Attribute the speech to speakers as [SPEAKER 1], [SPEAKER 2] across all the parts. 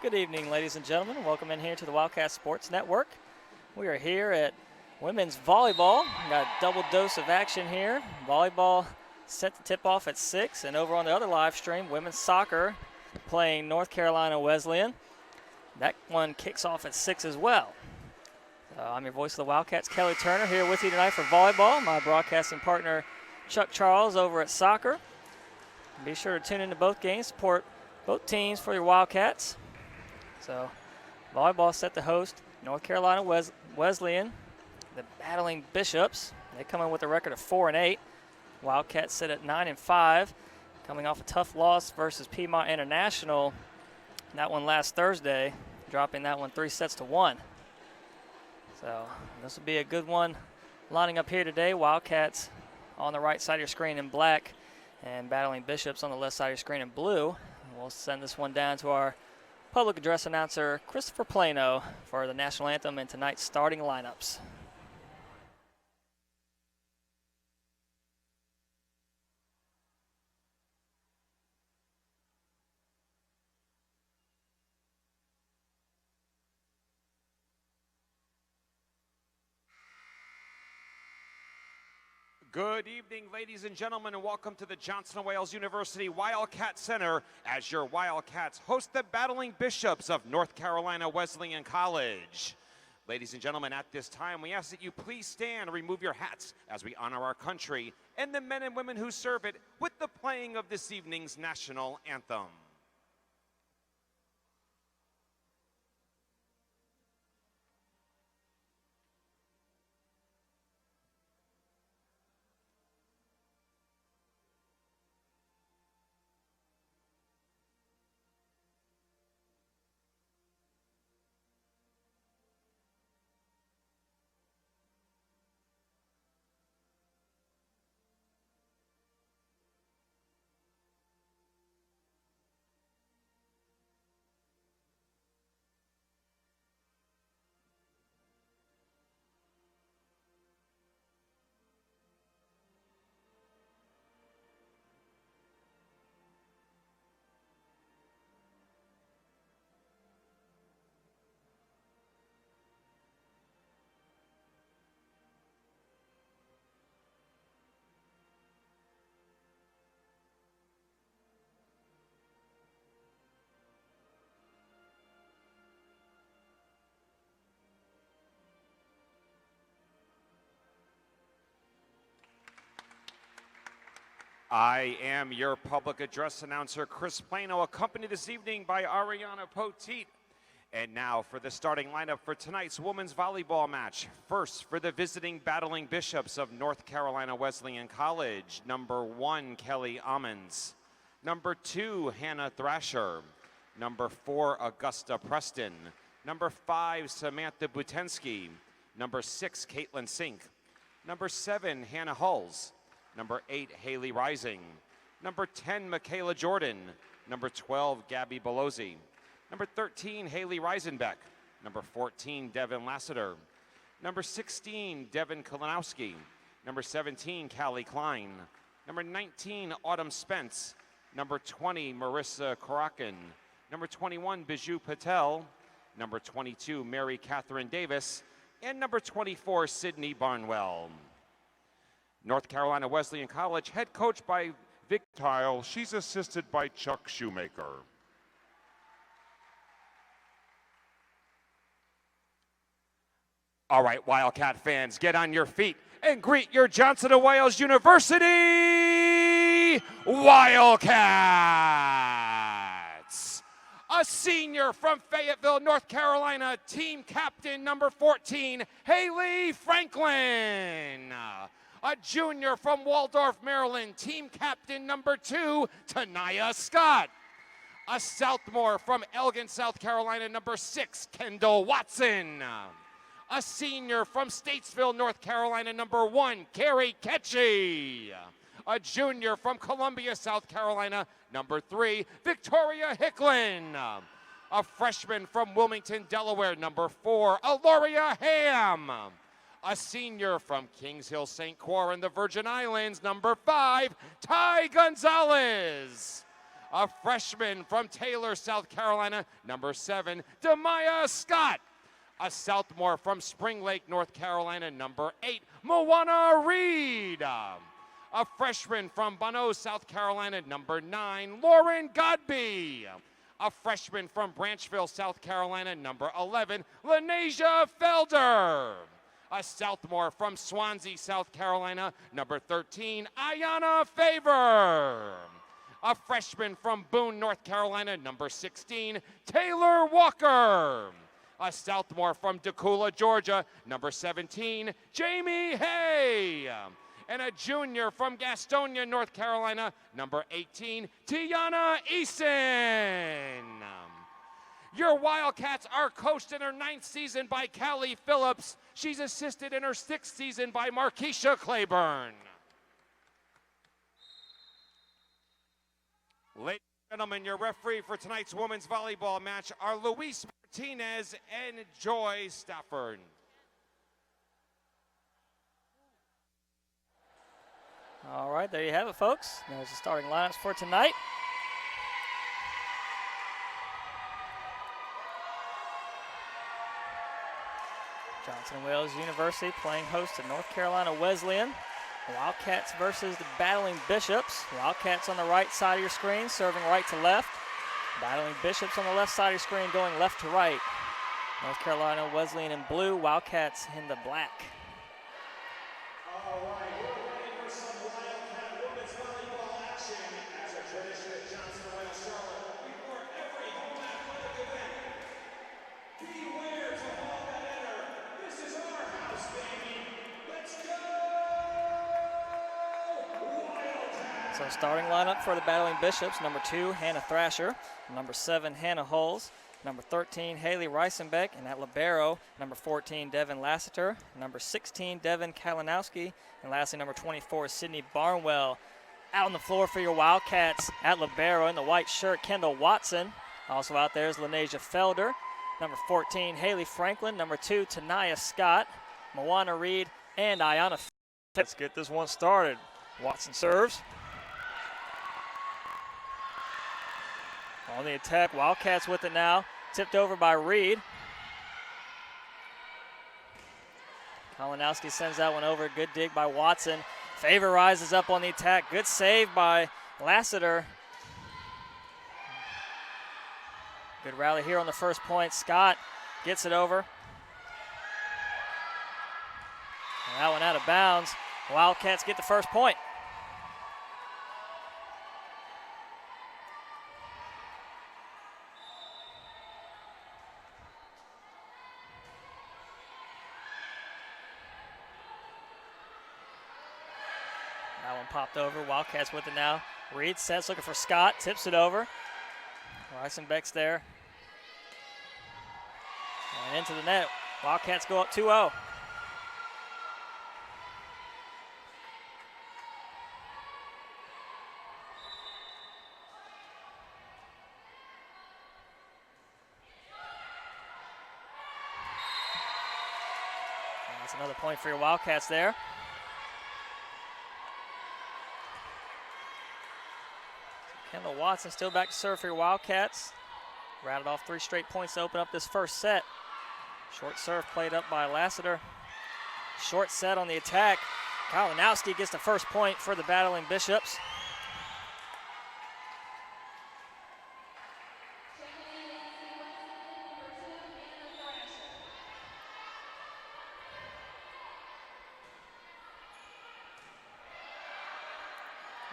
[SPEAKER 1] Good evening, ladies and gentlemen. Welcome in here to the Wildcat Sports Network. We are here at women's volleyball. We got a double dose of action here. Volleyball set to tip off at 6, and over on the other live stream, women's soccer playing North Carolina Wesleyan. That one kicks off at 6 as well. I'm your voice of the Wildcats, Kelly Turner, here with you tonight for volleyball. My broadcasting partner, Chuck Charles, over at soccer. Be sure to tune into both games, support both teams for your Wildcats. So, volleyball set to host North Carolina Wesleyan, the Battling Bishops. They come in with a record of 4-8. Wildcats sit at 9-5, coming off a tough loss versus Piedmont International. That one last Thursday, dropping that one 3-1. So this will be a good one lining up here today. Wildcats on the right side of your screen in black and Battling Bishops on the left side of your screen in blue. And we'll send this one down to our public address announcer, Christopher Plano, for the national anthem and tonight's starting lineups.
[SPEAKER 2] Good evening, ladies and gentlemen, and welcome to the Johnson & Wales University Wildcat Center as your Wildcats host the Battling Bishops of North Carolina Wesleyan College. Ladies and gentlemen, at this time, we ask that you please stand and remove your hats as we honor our country and the men and women who serve it with the playing of this evening's national anthem. I am your public address announcer, Chris Plano, accompanied this evening by Ariana Poteet. And now for the starting lineup for tonight's women's volleyball match. First, for the visiting Battling Bishops of North Carolina Wesleyan College, number 1, Kelly Ammons. Number 2, Hannah Thrasher. Number 4, Augusta Preston. Number 5, Samantha Butensky. Number 6, Caitlin Sink. Number 7, Hannah Hulls. Number 8, Haley Rising. Number 10, Michaela Jordan. Number 12, Gabby Belozzi. Number 13, Haley Reisenbeck. Number 14, Devin Lassiter. Number 16, Devin Kalinowski. Number 17, Callie Klein. Number 19, Autumn Spence. Number 20, Marissa Korakin. Number 21, Bijou Patel. Number 22, Mary Catherine Davis. And number 24, Sydney Barnwell. North Carolina Wesleyan College, head coach by Vic Tile. She's assisted by Chuck Shoemaker. All right, Wildcat fans, get on your feet and greet your Johnson & Wales University Wildcats. A senior from Fayetteville, North Carolina, team captain number 14, Haley Franklin. A junior from Waldorf, Maryland, team captain number 2, Tanaya Scott. A sophomore from Elgin, South Carolina, number 6, Kendall Watson. A senior from Statesville, North Carolina, number 1, Carrie Ketchy. A junior from Columbia, South Carolina, number 3, Victoria Hicklin. A freshman from Wilmington, Delaware, number 4, Aloria Ham. A senior from Kings Hill, St. Croix in the Virgin Islands, number 5, Ty Gonzalez. A freshman from Taylor, South Carolina, number 7, Demaya Scott. A sophomore from Spring Lake, North Carolina, number 8, Moana Reed. A freshman from Bono, South Carolina, number 9, Lauren Godby. A freshman from Branchville, South Carolina, number 11, Lanasia Felder. A sophomore from Swansea, South Carolina, number 13, Ayana Favor. A freshman from Boone, North Carolina, number 16, Taylor Walker. A sophomore from Decula, Georgia, number 17, Jamie Hay. And a junior from Gastonia, North Carolina, number 18, Tiana Eason. Your Wildcats are coached in her 9th season by Callie Phillips. She's assisted in her 6th season by Markeisha Claiborne. Ladies and gentlemen, your referee for tonight's women's volleyball match are Luis Martinez and Joy Stafford.
[SPEAKER 1] All right, there you have it, folks. There's the starting lineups for tonight. Johnson & Wales University playing host to North Carolina Wesleyan. Wildcats versus the Battling Bishops. Wildcats on the right side of your screen, serving right to left. Battling Bishops on the left side of your screen, going left to right. North Carolina Wesleyan in blue, Wildcats in the black.
[SPEAKER 2] All right, we're ready for some Wildcat women's volleyball action. As a tradition at Johnson & Wales Charlotte, before every home athletic event. Beware to all that enter. This is our house, baby. Let's go! Wildcats!
[SPEAKER 1] So starting lineup for the Battling Bishops, number 2, Hannah Thrasher. Number 7, Hannah Hulls. Number 13, Haley Reisenbeck. And at libero, number 14, Devin Lassiter. Number 16, Devin Kalinowski. And lastly, number 24, Sydney Barnwell. Out on the floor for your Wildcats at libero in the white shirt, Kendall Watson. Also out there is Lanasia Felder. Number 14, Haley Franklin. Number 2, Tanaya Scott. Moana Reed and Ayana. Let's get this one started. Watson serves. On the attack, Wildcats with it now. Tipped over by Reed. Kalinowski sends that one over. Good dig by Watson. Favor rises up on the attack. Good save by Lassiter. Good rally here on the first point. Scott gets it over. And that one out of bounds. Wildcats get the first point. That one popped over. Wildcats with it now. Reed sets, looking for Scott. Tips it over. Reisenbeck's there. And into the net. Wildcats go up 2-0. That's another point for your Wildcats there. Kendall Watson still back to serve for your Wildcats. Rattled off 3 straight points to open up this first set. Short serve played up by Lassiter. Short set on the attack. Kalinowski gets the first point for the Battling Bishops.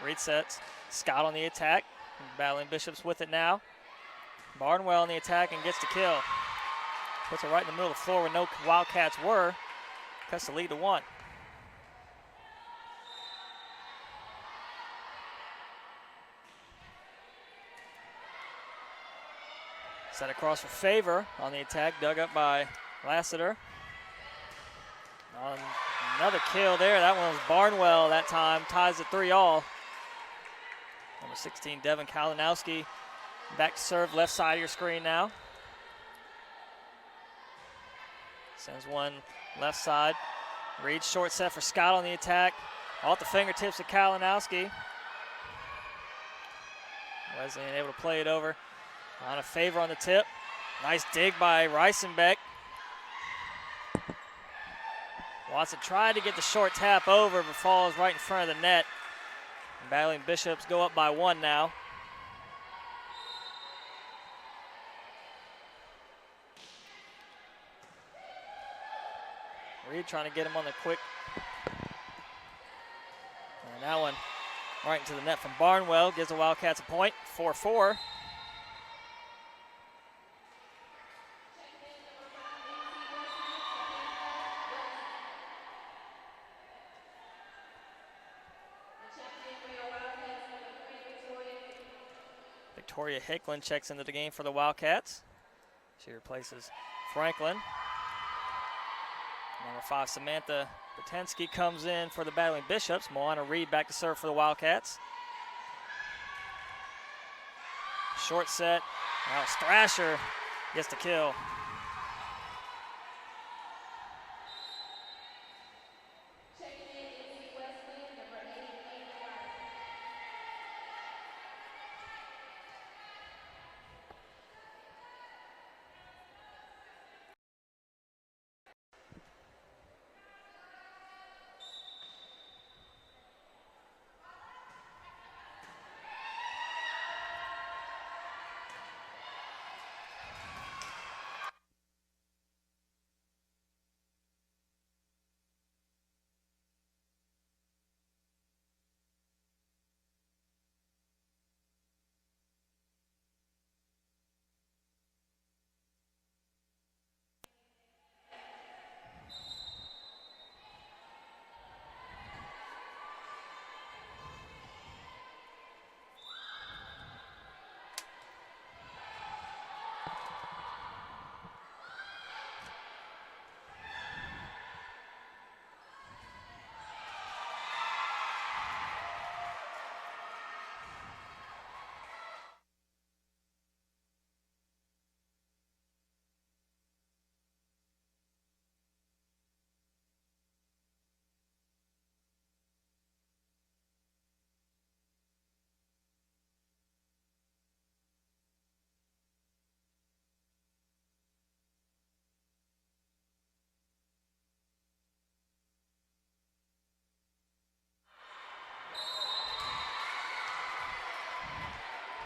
[SPEAKER 1] Reed sets. Scott on the attack. Battling Bishops with it now. Barnwell on the attack and gets the kill. Puts it right in the middle of the floor where no Wildcats were. Cuts the lead to 1. Set across for Favor on the attack. Dug up by Lassiter. Another kill there. That one was Barnwell that time. Ties it 3-all. Number 16, Devin Kalinowski. Back to serve, left side of your screen now. Sends one left side. Reed short set for Scott on the attack. Off the fingertips of Kalinowski. Wesleyan able to play it over on a favor on the tip. Nice dig by Reisenbeck. Watson tried to get the short tap over, but falls right in front of the net. And Battling Bishops go up by 1 now. Reed trying to get him on the quick. And that one right into the net from Barnwell gives the Wildcats a point, 4-4. Victoria Hicklin checks into the game for the Wildcats. She replaces Franklin. Number 5, Samantha Butensky comes in for the Battling Bishops. Moana Reed back to serve for the Wildcats. Short set. Now Strasher gets the kill.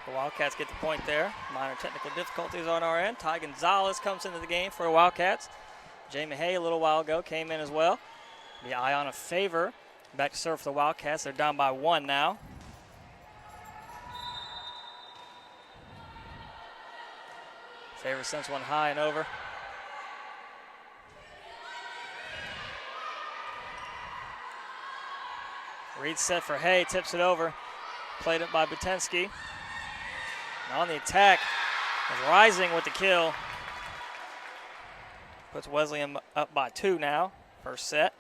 [SPEAKER 1] The Wildcats get the point there. Minor technical difficulties on our end. Ty Gonzalez comes into the game for the Wildcats. Jamie Hay a little while ago came in as well. The Iona Favor back to serve for the Wildcats. They're down by 1 now. Favor sends one high and over. Reed set for Hay, tips it over. Played it by Butensky. And on the attack is Rising with the kill. Puts Wesleyan up by 2 now, first set.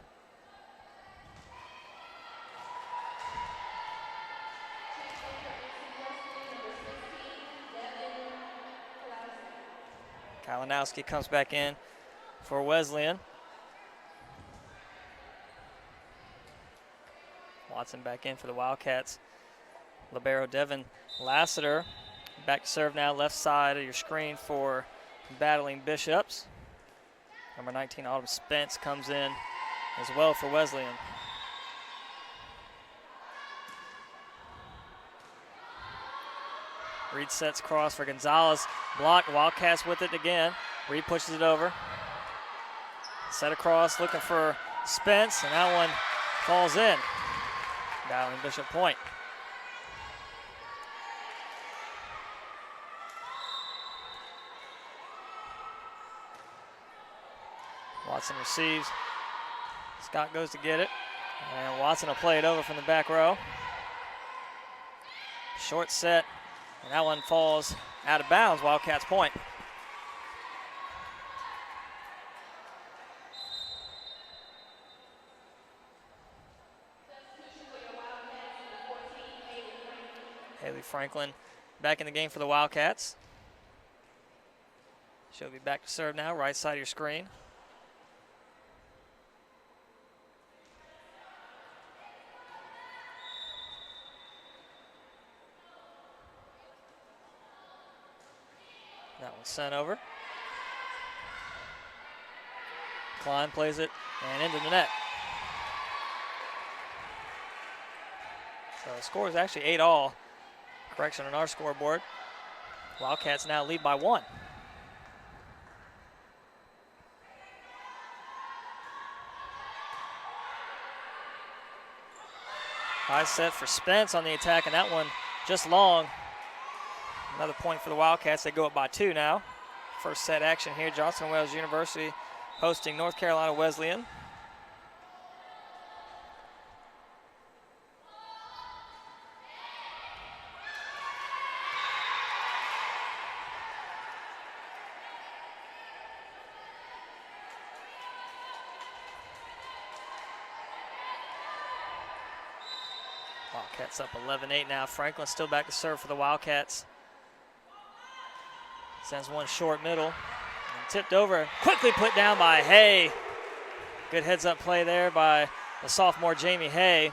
[SPEAKER 1] Kalinowski comes back in for Wesleyan. Watson back in for the Wildcats. Libero Devin Lassiter back to serve now, left side of your screen for Battling Bishops. Number 19, Autumn Spence, comes in as well for Wesleyan. Reed sets cross for Gonzalez. Blocked, Wildcats with it again. Reed pushes it over. Set across, looking for Spence, and that one falls in. Battling Bishop point. Watson receives. Scott goes to get it. And Watson will play it over from the back row. Short set. And that one falls out of bounds. Wildcats point. Haley Franklin back in the game for the Wildcats. She'll be back to serve now, right side of your screen. That one sent over. Klein plays it and into the net. So the score is actually 8-all. Correction on our scoreboard. Wildcats now lead by 1. High set for Spence on the attack, and that one just long. Another point for the Wildcats. They go up by 2 now. First set action here. Johnson Wales University hosting North Carolina Wesleyan. Wildcats up 11-8 now. Franklin still back to serve for the Wildcats. Sends one short middle. And tipped over, quickly put down by Hay. Good heads-up play there by the sophomore Jamie Hay.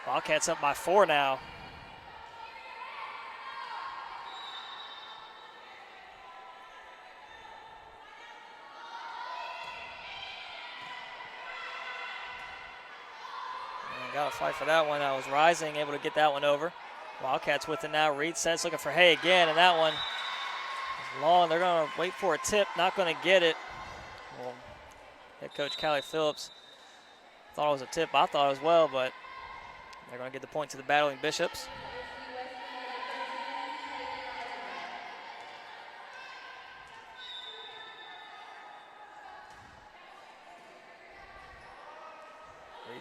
[SPEAKER 1] Wildcats up by 4 now. Got to fight for that one. I was Rising, able to get that one over. Wildcats with it now. Reed sets, looking for Hay again, and that one is long. They're going to wait for a tip, not going to get it. Well, head coach Callie Phillips thought it was a tip. I thought as well, but they're going to get the point to the Battling Bishops.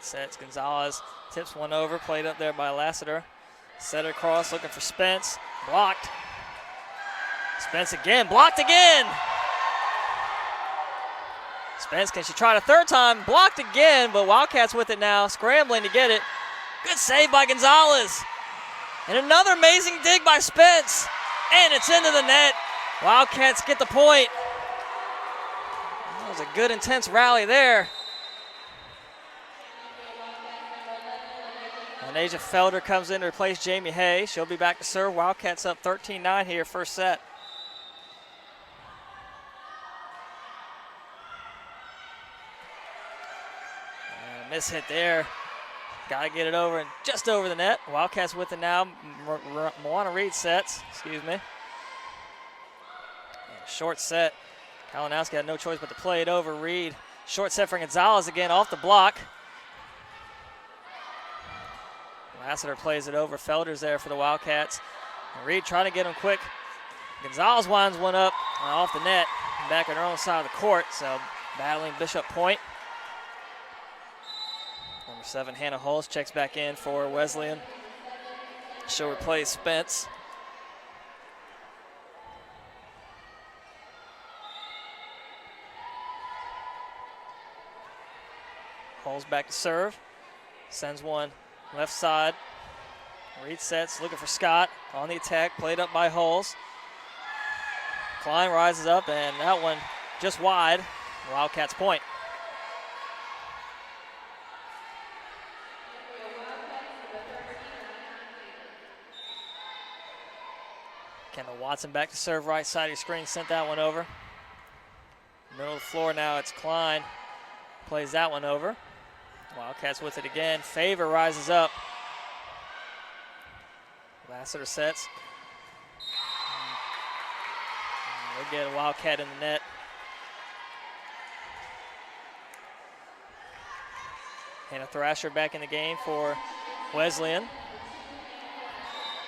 [SPEAKER 1] Sets, Gonzalez tips one over, played up there by Lassiter. Set it across, looking for Spence, blocked. Spence again, blocked again. Spence, can she try it a third time? Blocked again, but Wildcats with it now, scrambling to get it. Good save by Gonzalez. And another amazing dig by Spence, and it's into the net. Wildcats get the point. That was a good, intense rally there. And Asia Felder comes in to replace Jamie Hay. She'll be back to serve. Wildcats up 13-9 here, first set. And miss hit there. Got to get it over and just over the net. Wildcats with it now. Moana Reed sets, excuse me. And short set. Kalinowski had no choice but to play it over. Reed, short set for Gonzalez again off the block. Lassiter plays it over. Felder's there for the Wildcats. And Reed trying to get him quick. Gonzalez winds one up off the net, back on their own side of the court. So Battling Bishop point. Number 7, Hannah Hulse checks back in for Wesleyan. She'll replace Spence. Hulse back to serve. Sends one left side. Reed sets, looking for Scott on the attack, played up by Hulse. Klein rises up, and that one just wide. Wildcats point. Kendall Watson back to serve, right side of your screen, sent that one over. Middle of the floor now, it's Klein. Plays that one over. Wildcats with it again. Favor rises up. Lassiter sets. We'll get a Wildcat in the net. Hannah Thrasher back in the game for Wesleyan.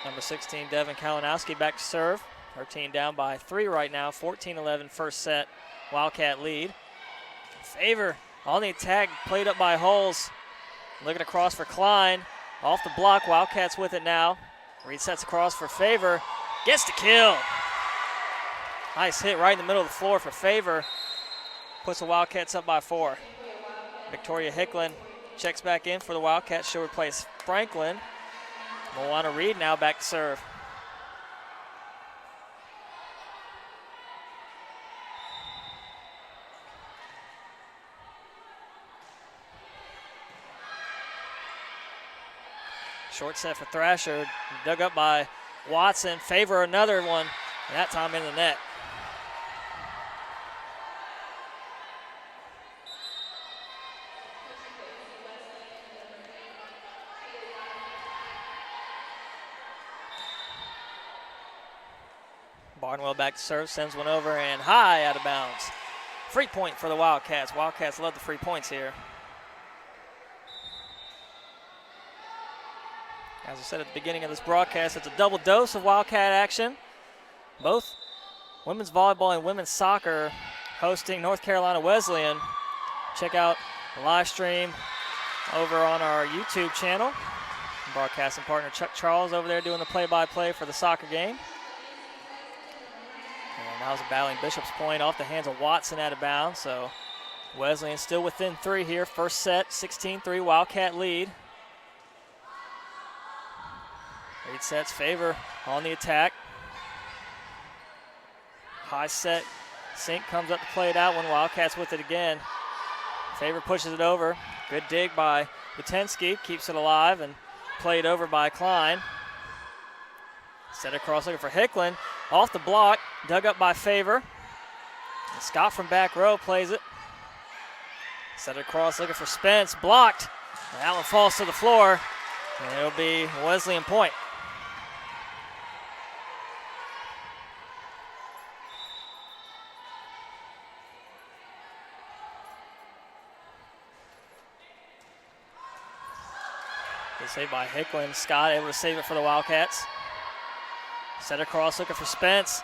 [SPEAKER 1] Number 16, Devin Kalinowski back to serve. Her team down by 3 right now, 14-11 first set. Wildcat lead. Favor on the attack, played up by Hulse. Looking across for Klein. Off the block, Wildcats with it now. Reed sets across for Favor. Gets the kill. Nice hit right in the middle of the floor for Favor. Puts the Wildcats up by 4. Victoria Hicklin checks back in for the Wildcats. She'll replace Franklin. Moana Reed now back to serve. Short set for Thrasher, dug up by Watson. Favor another one, and that time in the net. Barnwell back to serve, sends one over and high out of bounds. Free point for the Wildcats. Wildcats love the free points here. As I said at the beginning of this broadcast, it's a double dose of Wildcat action. Both women's volleyball and women's soccer hosting North Carolina Wesleyan. Check out the live stream over on our YouTube channel. Broadcasting partner Chuck Charles over there doing the play-by-play for the soccer game. And that was a battling Bishop's point off the hands of Watson out of bounds. So Wesleyan still within 3 here. First set, 16-3 Wildcat lead. Reed sets favor on the attack. High set. Sink comes up to play it out when Wildcats with it again. Favor pushes it over. Good dig by Butensky. Keeps it alive and played over by Klein. Set across looking for Hicklin. Off the block. Dug up by Favor. And Scott from back row plays it. Set across looking for Spence. Blocked. And that one falls to the floor. And it'll be Wesleyan point. Good save by Hicklin. Scott able to save it for the Wildcats. Set across looking for Spence.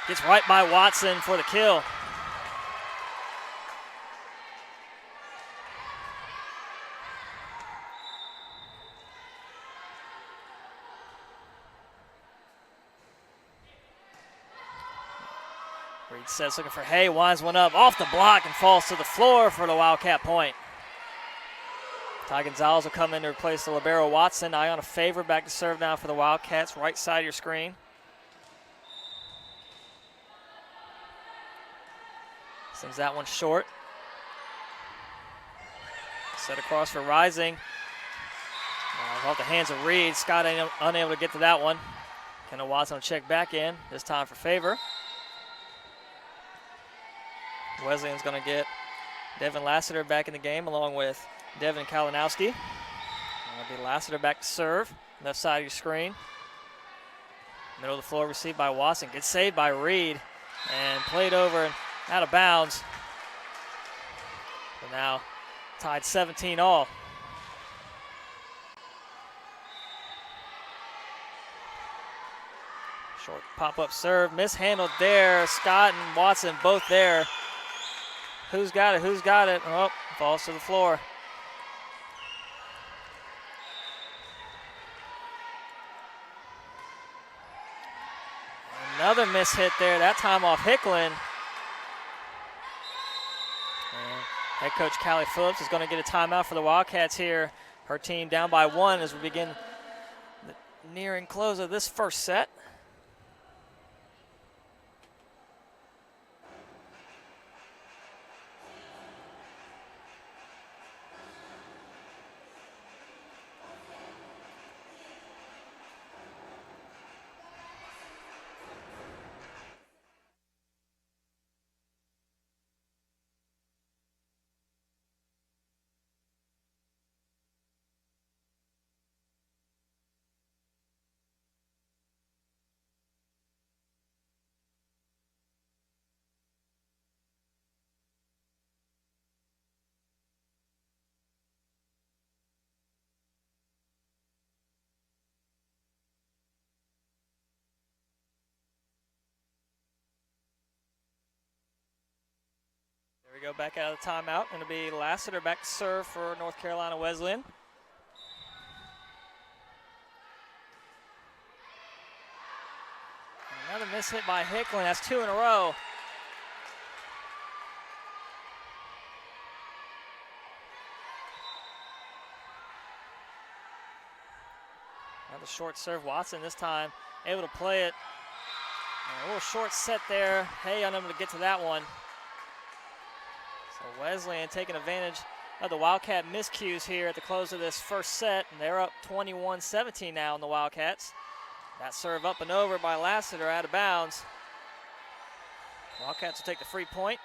[SPEAKER 1] Gets right by Watson for the kill. Reed sets looking for Hay. Winds one up off the block and falls to the floor for the Wildcat point. Ty Gonzalez will come in to replace the libero Watson. Eye on a Favor back to serve now for the Wildcats. Right side of your screen. Sends that one short. Set across for Rising. Off the hands of Reed. Scott unable to get to that one. Kendall Watson will check back in. This time for Favor. Wesleyan's going to get Devin Lassiter back in the game along with Devin Kalinowski. It'll be Lassiter back to serve. Left side of your screen. Middle of the floor received by Watson. Good save by Reed. And played over and out of bounds. But now tied 17 all. Short pop-up serve. Mishandled there. Scott and Watson both there. Who's got it? Who's got it? Oh, falls to the floor. Another miss hit there, that time off Hicklin. And head coach Callie Phillips is going to get a timeout for the Wildcats here. Her team down by 1 as we begin the nearing close of this first set. We go back out of the timeout. Going to be Lassiter back to serve for North Carolina Wesleyan. Another miss hit by Hicklin. That's 2 in a row. Another short serve. Watson this time able to play it. And a little short set there. Hay unable to get to that one. So Wesleyan taking advantage of the Wildcat miscues here at the close of this first set. And they're up 21-17 now in the Wildcats. That serve up and over by Lassiter out of bounds. Wildcats will take the free point.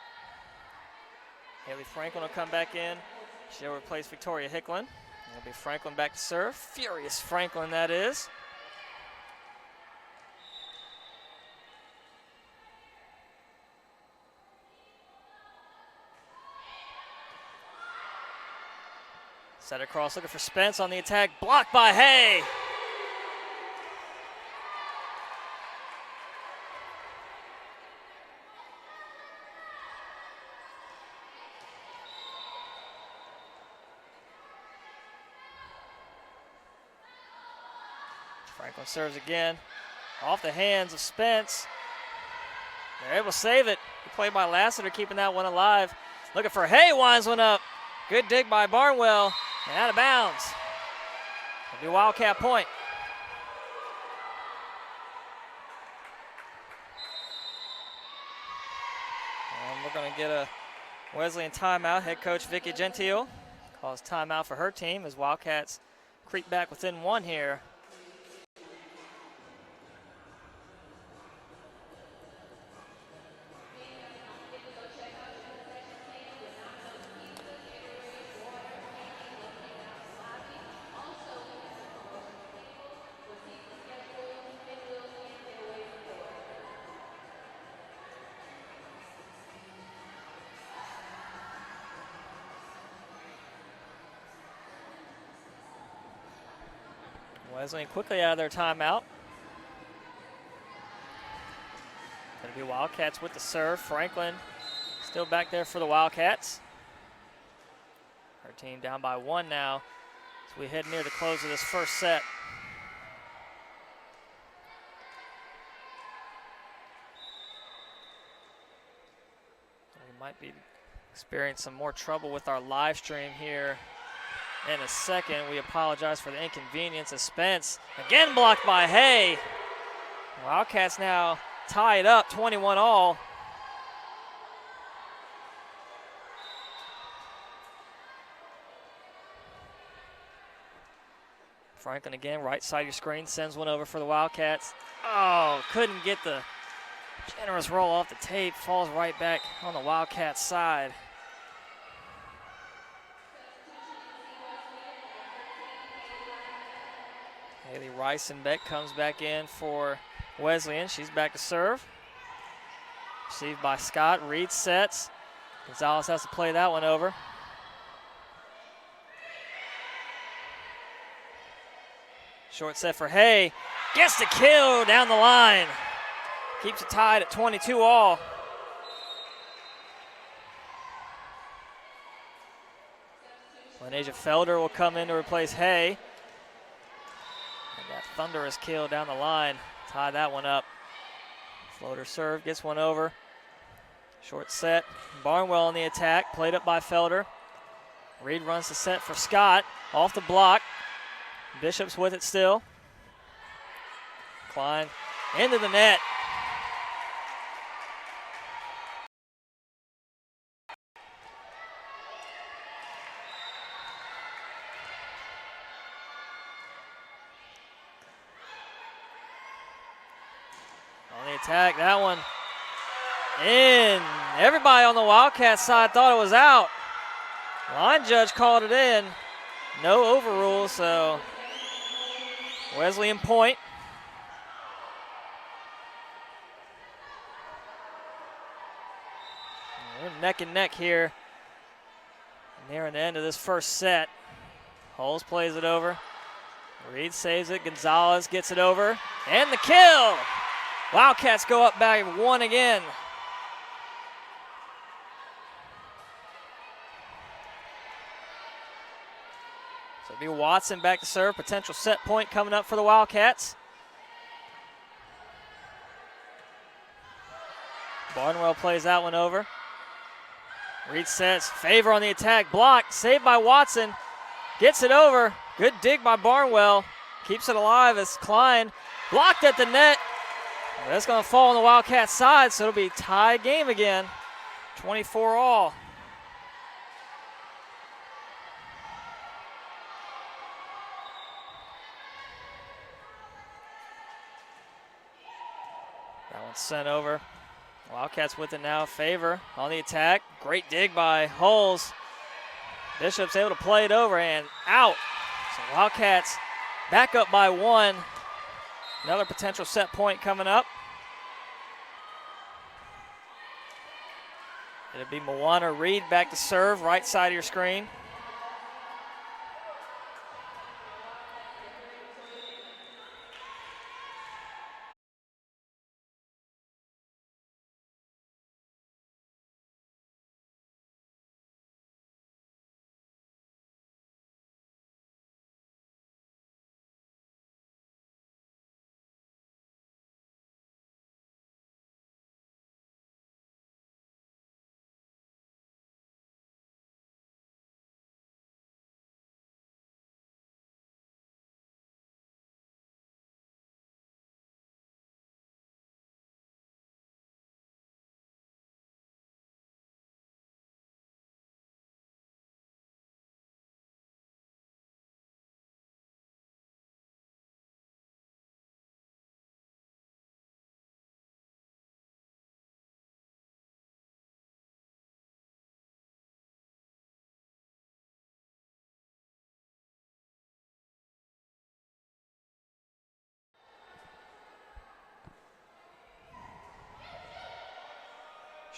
[SPEAKER 1] Haley Franklin will come back in. She'll replace Victoria Hicklin. It'll be Franklin back to serve. Furious Franklin, that is. Set across, looking for Spence on the attack. Blocked by Hay. Franklin serves again. Off the hands of Spence. They're able to save it. Good play by Lassiter, keeping that one alive. Looking for Hay, winds one up. Good dig by Barnwell, and out of bounds. It'll be Wildcat point. And we're going to get a Wesleyan timeout. Head coach Vicky Gentile calls timeout for her team as Wildcats creep back within one here. Wesleyan quickly out of their timeout. Going to be Wildcats with the serve. Franklin still back there for the Wildcats. Our team down by one now as we head near the close of this first set. We might be experiencing some more trouble with our live stream here in a second. We apologize for the inconvenience of Spence. Again blocked by Hay. Wildcats now tie it up 21 all. Franklin again, right side of your screen, sends one over for the Wildcats. Oh, couldn't get the generous roll off the tape. Falls right back on the Wildcats side. Haley Reisenbeck comes back in for Wesleyan. She's back to serve. Received by Scott. Reed sets. Gonzalez has to play that one over. Short set for Hay. Gets the kill down the line. Keeps it tied at 22 all. Lenasia Felder will come in to replace Hay. That thunderous kill down the line. Tie that one up. Floater serve, gets one over. Short set. Barnwell on the attack. Played up by Felder. Reed runs the set for Scott. Off the block. Bishop's with it still. Klein into the net. Attack, that one in. Everybody on the Wildcat side thought it was out. Line judge called it in. No overrule, so Wesleyan point. We're neck and neck here nearing the end of this first set. Holes plays it over. Reed saves it. Gonzalez gets it over. And the kill. Wildcats go up by one again. So it'll be Watson back to serve. Potential set point coming up for the Wildcats. Barnwell plays that one over. Reed sets. Favor on the attack. Blocked. Saved by Watson. Gets it over. Good dig by Barnwell. Keeps it alive as Klein blocked at the net. That's going to fall on the Wildcat side, so it'll be tie game again. 24 all. That one's sent over. Wildcats with it now. Favor on the attack. Great dig by Hulls. Bishop's able to play it over and out. So Wildcats back up by one. Another potential set point coming up. It'll be Moana Reed back to serve, right side of your screen.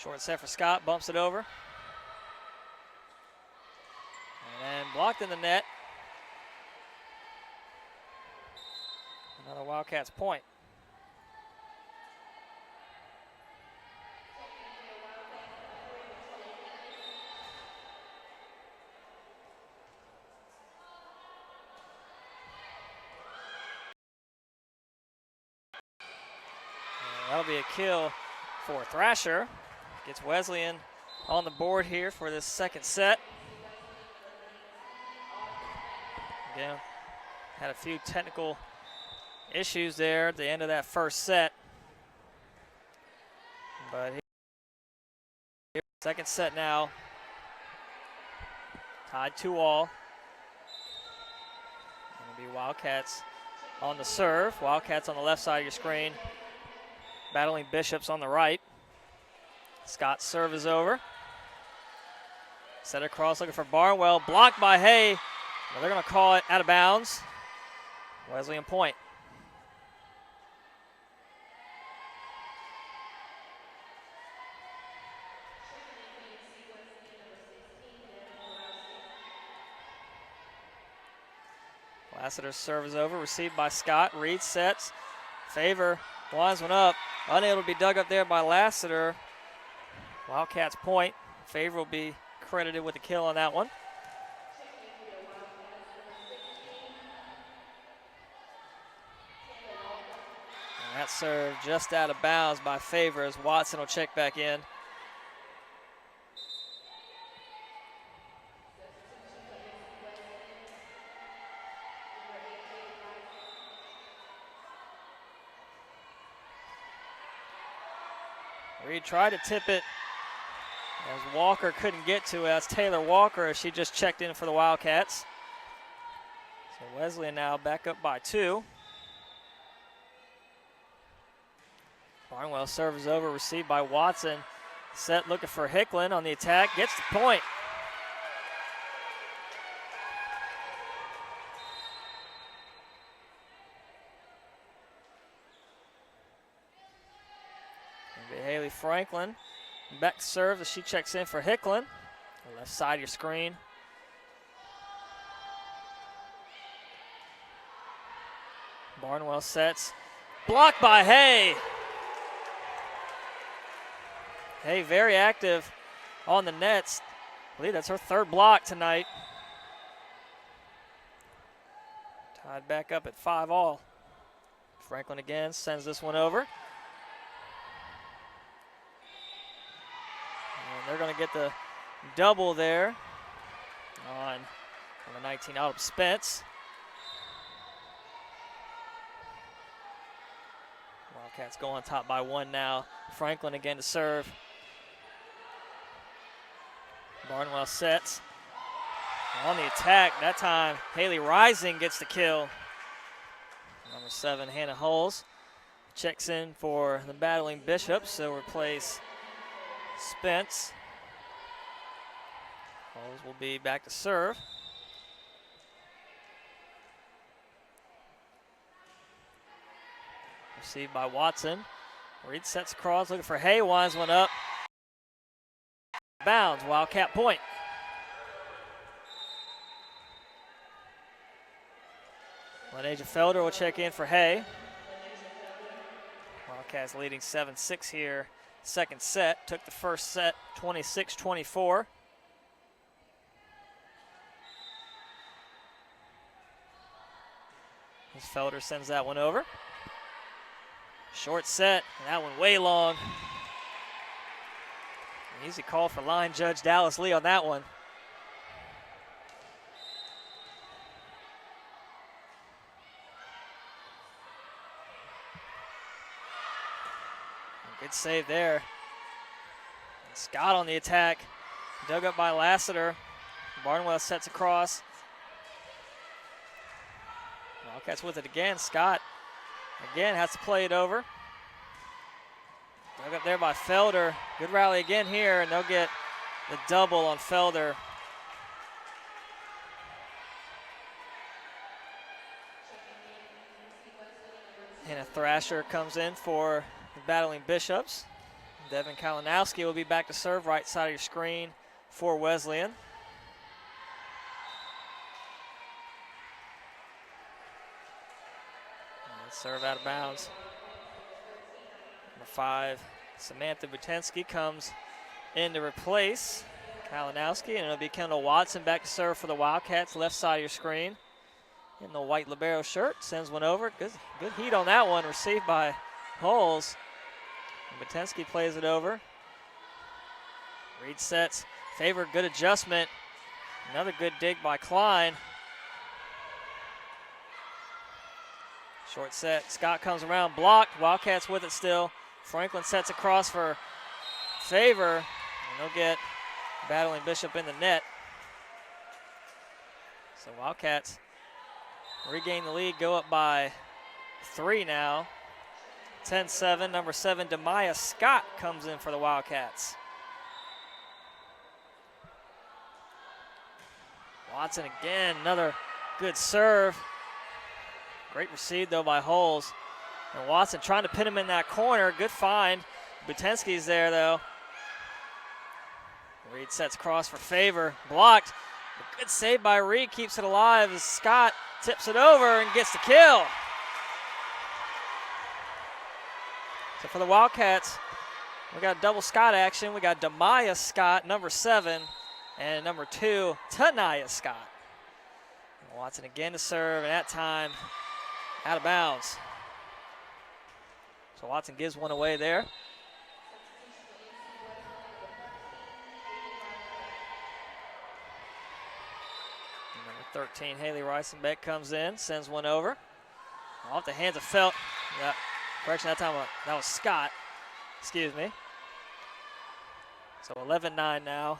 [SPEAKER 1] Short set for Scott, bumps it over. And blocked in the net. Another Wildcats point. And that'll be a kill for Thrasher. Gets Wesleyan on the board here for this second set. Again, had a few technical issues there at the end of that first set. But here, second set now. Tied 2-all. It'll be Wildcats on the serve. Wildcats on the left side of your screen. Battling Bishops on the right. Scott's serve is over. Set across looking for Barnwell. Blocked by Hay. Well, they're going to call it out of bounds. Wesleyan point. Lassiter's serve is over. Received by Scott. Reed sets. Favor winds one up. Unable to be dug up there by Lassiter. Wildcats point. Favor will be credited with the kill on that one. And that serve just out of bounds by Favor as Watson will check back in. Reed tried to tip it as Walker couldn't get to it. That's Taylor Walker as she just checked in for the Wildcats. So Wesleyan now back up by 2. Barnwell serve is over, received by Watson. Set looking for Hicklin on the attack, gets the point. Haley Franklin back to serve as she checks in for Hicklin. Left side of your screen. Barnwell sets. Blocked by Hay. Hay very active on the nets. I believe that's her third block tonight. Tied back up at 5-all. Franklin again sends this one over. They're going to get the double there on the 19 out of Spence. Wildcats go on top by 1 now. Franklin again to serve. Barnwell sets. On the attack, that time Haley Rising gets the kill. Number 7, Hannah Hulls checks in for the battling Bishops. So replace Spence. Hulls will be back to serve. Received by Watson. Reed sets across, looking for Hay, winds one up. Bounds, Wildcat point. Lenasia Felder will check in for Hay. Wildcats leading 7-6 here. Second set, took the first set 26-24. As Felder sends that one over. Short set, and that one way long. An easy call for line judge Dallas Lee on that one. Good save there. And Scott on the attack. Dug up by Lassiter. Barnwell sets across. Wildcats with it again. Scott again has to play it over. Dug up there by Felder. Good rally again here, and they'll get the double on Felder. And a Thrasher comes in for the battling Bishops. Devin Kalinowski will be back to serve, right side of your screen for Wesleyan. And serve out of bounds. Number 5, Samantha Butensky comes in to replace Kalinowski, and it'll be Kendall Watson back to serve for the Wildcats, left side of your screen. In the white libero shirt, sends one over. Good heat on that one, received by Hulls. Butensky plays it over. Reed sets, Favor, good adjustment. Another good dig by Klein. Short set, Scott comes around, blocked. Wildcats with it still. Franklin sets across for Favor, and they'll get battling Bishop in the net. So Wildcats regain the lead, go up by 3 now. 10-7, number 7, Demaya Scott comes in for the Wildcats. Watson again, another good serve. Great receive though by Hulls. And Watson trying to pin him in that corner, good find. Butensky's there though. Reed sets cross for Favor, blocked. A good save by Reed, keeps it alive as Scott tips it over and gets the kill. So for the Wildcats, we got double Scott action. We got Demaya Scott, number 7, and number 2, Tanaya Scott. And Watson again to serve, and that time out of bounds. So Watson gives one away there. Number 13, Haley Reisenbeck comes in, sends one over. Off the hands of Felt. Yeah. Correction, that time that was Scott. Excuse me. So 11-9 now.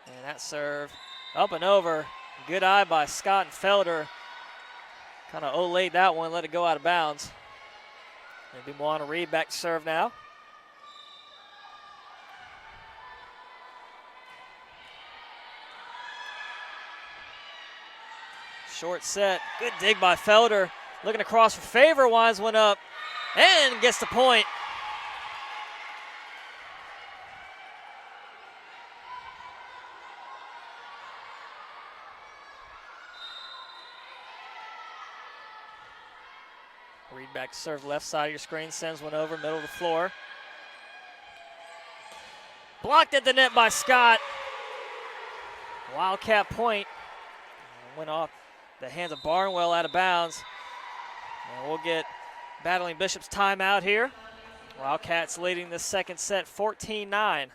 [SPEAKER 1] And that serve up and over. Good eye by Scott and Felder. Kind of olayed that one, let it go out of bounds. Maybe Moana Reed back to serve now. Short set, good dig by Felder. Looking across for Favor, winds one up and gets the point. Reed back to serve, left side of your screen, sends one over, middle of the floor. Blocked at the net by Scott. Wildcat point. Went off the hands of Barnwell, out of bounds. And we'll get battling Bishop's timeout here. Wildcats leading the second set 14-9.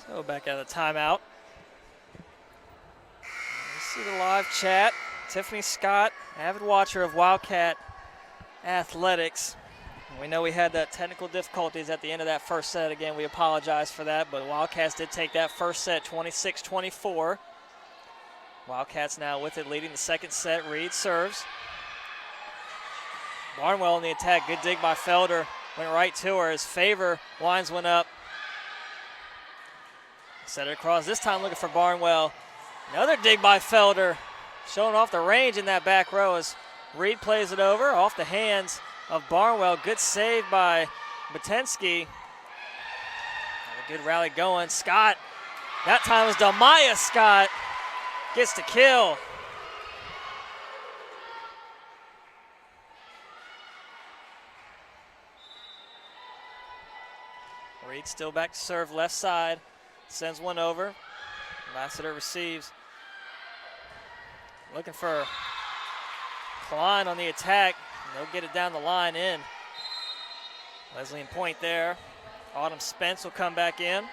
[SPEAKER 1] So back out of the timeout. You see the live chat. Tiffany Scott, avid watcher of Wildcat athletics. We know we had that technical difficulties at the end of that first set. Again, we apologize for that, but Wildcats did take that first set 26-24. Wildcats now with it, leading the second set. Reed serves. Barnwell in the attack. Good dig by Felder. Went right to her as Favor winds one up. Set it across, this time looking for Barnwell. Another dig by Felder, showing off the range in that back row as Reed plays it over off the hands of Barnwell. Good save by Butensky. A good rally going. Scott, that time was Demaya Scott. gets the kill. Reed still back to serve left side. Sends one over. Lassiter receives. Looking for Klein on the attack. They'll get it down the line in. Wesleyan point there. Autumn Spence will come back in.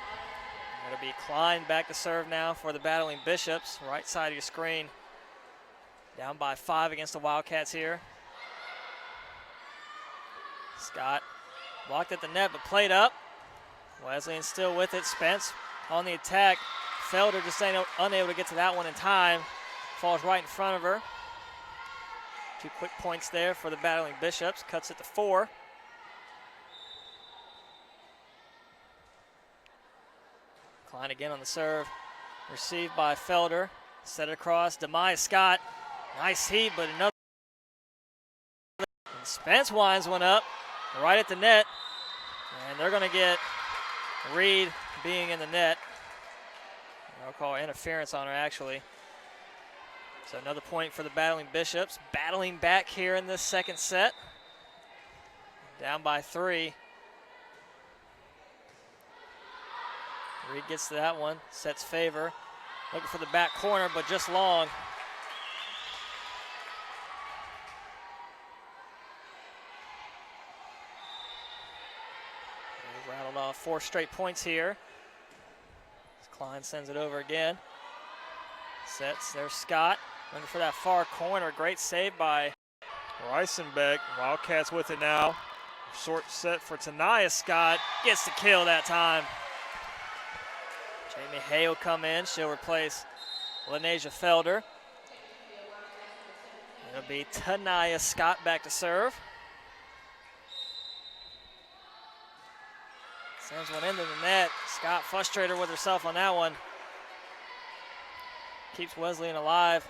[SPEAKER 1] It'll be Klein back to serve now for the Battling Bishops. Right side of your screen. Down by 5 against the Wildcats here. Scott blocked at the net but played up. Wesleyan still with it. Spence on the attack. Felder just unable to get to that one in time. Falls right in front of her. 2 quick points there for the Battling Bishops. Cuts it to 4. Klein again on the serve. Received by Felder. Set it across. Demaya Scott. Nice heat, but another. And Spence winds one up right at the net. And they're going to get Reed being in the net. I'll call interference on her, actually. So another point for the Battling Bishops. Battling back here in this second set. Down by 3. Reed gets to that one, sets favor. Looking for the back corner, but just long. They've rattled off 4 straight points here. Klein sends it over again. Sets, there's Scott. Looking for that far corner. Great save by Reisenbeck. Wildcats with it now. Short set for Tanaya Scott. Gets the kill that time. Jamie Hay will come in. She'll replace Lenasia Felder. It'll be Tanaya Scott back to serve. Sends one into the net. Scott frustrated with herself on that one. Keeps Wesleyan alive.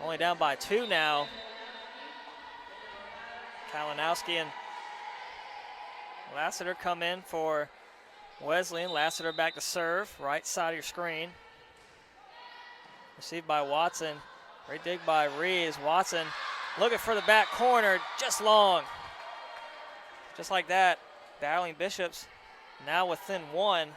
[SPEAKER 1] Only down by 2 now. Kalinowski and Lassiter come in for Wesleyan. Lassiter back to serve. Right side of your screen. Received by Watson. Great dig by Reed. Watson looking for the back corner. Just long. Just like that. Battling Bishops now within 1.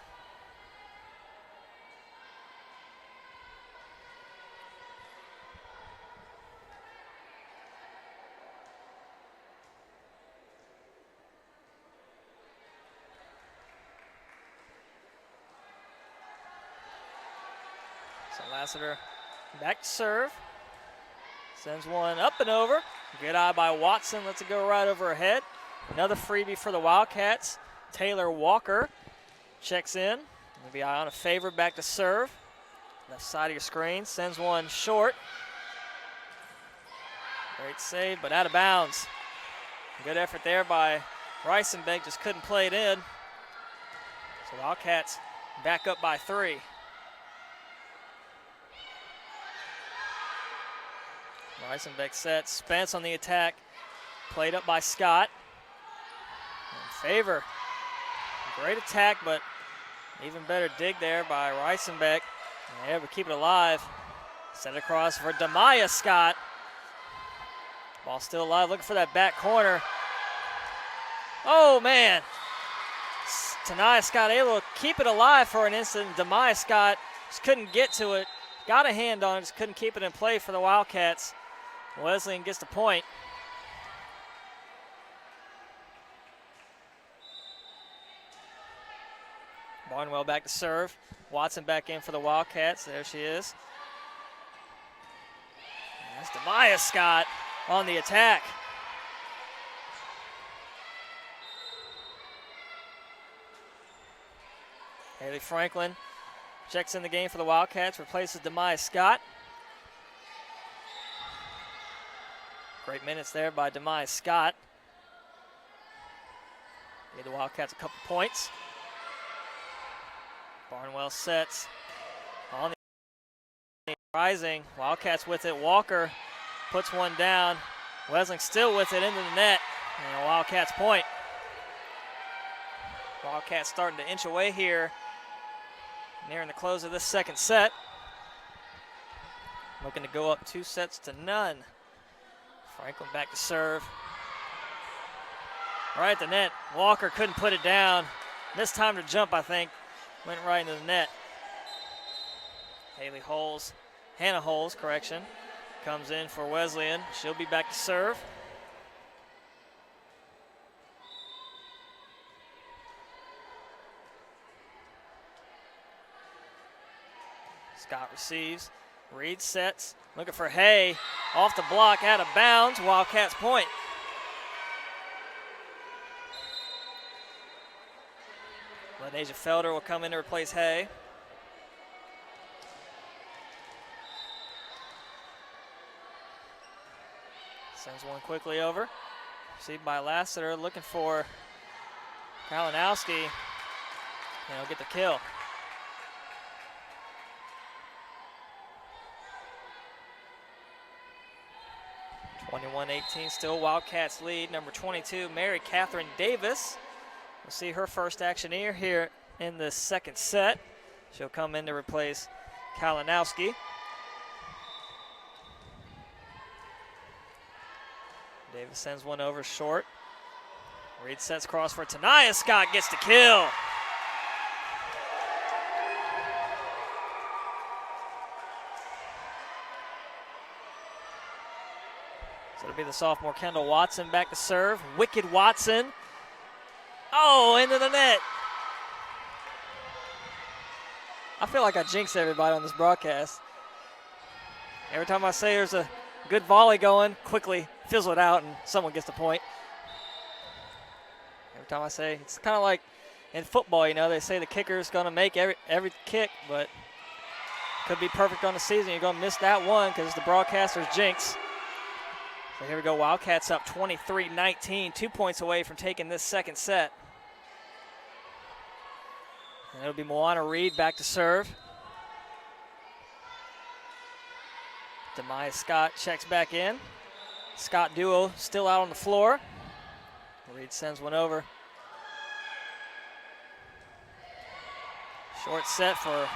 [SPEAKER 1] So Lassiter back to serve. Sends one up and over. Good eye by Watson. Lets it go right over her head. Another freebie for the Wildcats. Taylor Walker checks in. Maybe Iona Favor back to serve. Left side of your screen. Sends one short. Great save, but out of bounds. Good effort there by Reisenbeck. Just couldn't play it in. So Wildcats back up by 3. Reisenbeck sets. Spence on the attack. Played up by Scott. And Favor. Great attack, but even better dig there by Reisenbeck. And able to keep it alive. Set it across for Demaya Scott. Ball still alive, looking for that back corner. Oh, man. Tanaya Scott able to keep it alive for an instant. Demaya Scott just couldn't get to it. Got a hand on it, just couldn't keep it in play for the Wildcats. Wesleyan gets the point. Barnwell back to serve. Watson back in for the Wildcats. There she is. That's Demaya Scott on the attack. Haley Franklin checks in the game for the Wildcats, replaces Demaya Scott. Great minutes there by Demaya Scott. Gave the Wildcats a couple points. Barnwell sets on the rising. Wildcats with it. Walker puts one down. Wesleyan still with it into the net. And a Wildcats point. Wildcats starting to inch away here, nearing the close of this second set. looking to go up 2-0. Franklin back to serve. Right at the net. Walker couldn't put it down. Missed time to jump, I think. Went right into the net. Hannah Holes, comes in for Wesleyan. She'll be back to serve. Scott receives. Reed sets. Looking for Hay. Off the block, out of bounds. Wildcats point. Lenasia Felder will come in to replace Hay. Sends one quickly over. Received by Lassiter, looking for Kalinowski. And he'll get the kill. 21-18, still Wildcats lead. Number 22, Mary Catherine Davis. We'll see her first action here in the second set. She'll come in to replace Kalinowski. Davis sends one over short. Reed sets cross for Tanaya. Scott gets the kill. So it'll be the sophomore Kendall Watson back to serve. Wicked Watson. Oh, into the net. I feel like I jinx everybody on this broadcast. Every time I say there's a good volley going, quickly fizzle it out and someone gets the point. Every time I say, it's kind of like in football, you know, they say the kicker's going to make every kick, but could be perfect on the season. You're going to miss that one because the broadcaster's jinx. So here we go, Wildcats up 23-19, 2 points away from taking this second set. And it'll be Moana Reed back to serve. Demaya Scott checks back in. Scott duo still out on the floor. Reed sends one over. Short set for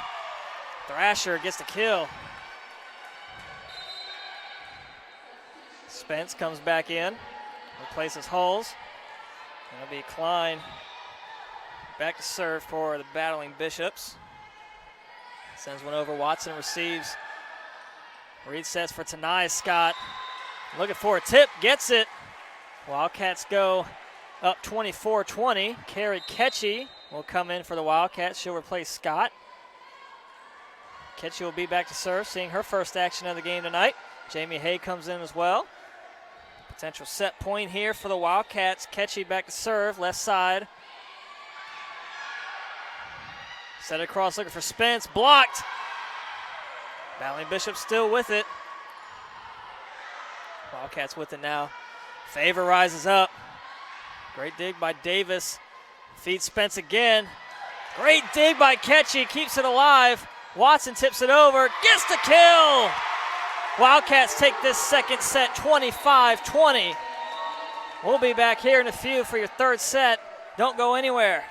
[SPEAKER 1] Thrasher, gets the kill. Spence comes back in, replaces Hulls. That'll be Klein back to serve for the battling Bishops. Sends one over, Watson receives. Reed sets for Tanai Scott. Looking for a tip, gets it. Wildcats go up 24-20. Carrie Ketchy will come in for the Wildcats. She'll replace Scott. Ketchy will be back to serve, seeing her first action of the game tonight. Jamie Hay comes in as well. Potential set point here for the Wildcats. Ketchy back to serve, left side. Set it across, looking for Spence, blocked. Battling Bishop still with it. Wildcats with it now. Favor rises up. Great dig by Davis. Feeds Spence again. Great dig by Ketchy, keeps it alive. Watson tips it over, gets the kill. Wildcats take this second set 25-20. We'll be back here in a few for your third set. Don't go anywhere.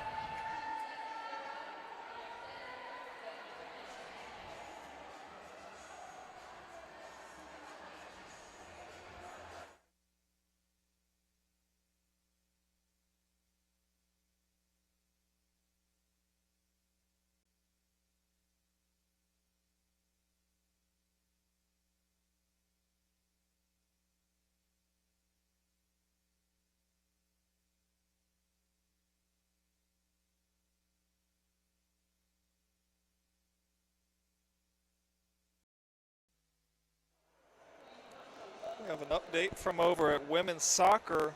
[SPEAKER 3] We have an update from over at women's soccer.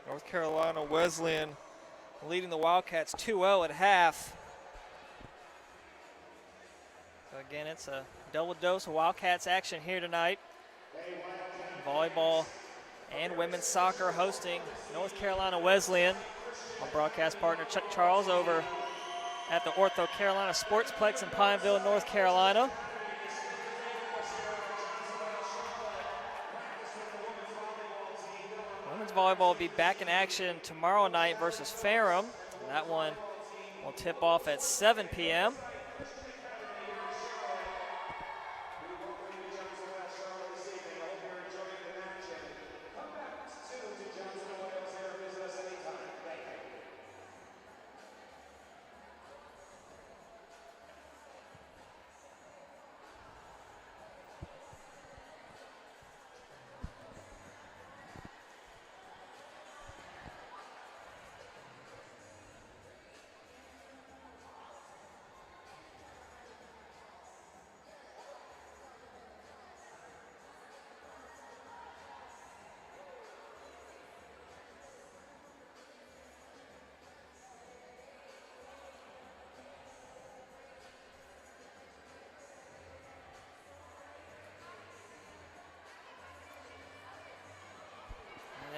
[SPEAKER 3] North Carolina Wesleyan
[SPEAKER 1] Leading the Wildcats 2-0 at half. So again, it's a double dose of Wildcats action here tonight. Volleyball and women's soccer hosting North Carolina Wesleyan. Our broadcast partner Chuck Charles over at the Ortho Carolina Sportsplex in Pineville, North Carolina. Women's volleyball will be back in action tomorrow night versus Ferrum. That one will tip off at 7 p.m.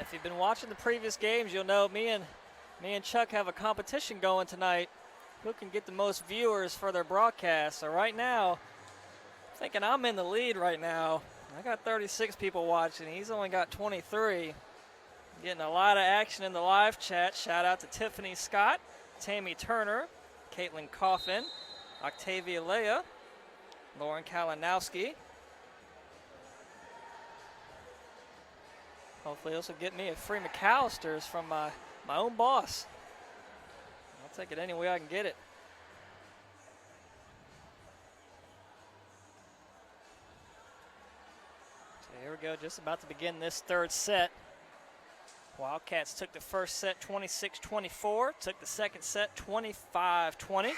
[SPEAKER 1] If you've been watching the previous games, you'll know me and Chuck have a competition going tonight. Who can get the most viewers for their broadcast? So right now, I'm thinking I'm in the lead right now. I got 36 people watching. He's only got 23. Getting a lot of action in the live chat. Shout out to Tiffany Scott, Tammy Turner, Caitlin Coffin, Octavia Leah, Lauren Kalinowski. Hopefully this will get me a free McAllister's from my own boss. I'll take it any way I can get it. So here we go, just about to begin this third set. Wildcats took the first set 26-24, took the second set 25-20. And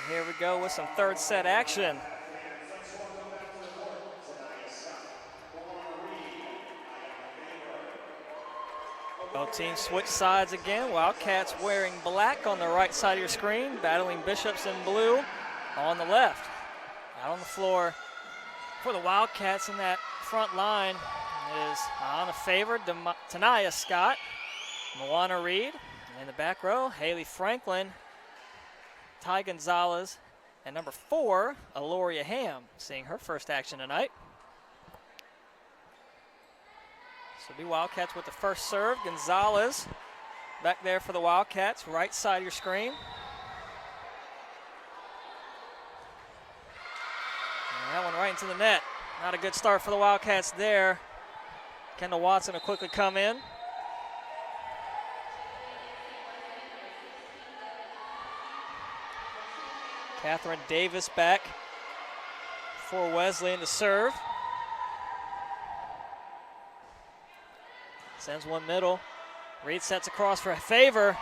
[SPEAKER 1] here we go with some third set action. Both teams switch sides again. Wildcats wearing black on the right side of your screen, battling Bishops in blue on the left. Out on the floor for the Wildcats in that front line is Anna Favor, Tanaya Scott, Moana Reed. In the back row, Haley Franklin, Ty Gonzalez, and number 4, Aloria Ham, seeing her first action tonight. So be Wildcats with the first serve. Gonzalez back there for the Wildcats, right side of your screen. And that one right into the net. Not a good start for the Wildcats there. Kendall Watson will quickly come in. Catherine Davis back for Wesleyan to serve. Sends one middle. Reed sets across for a Favor.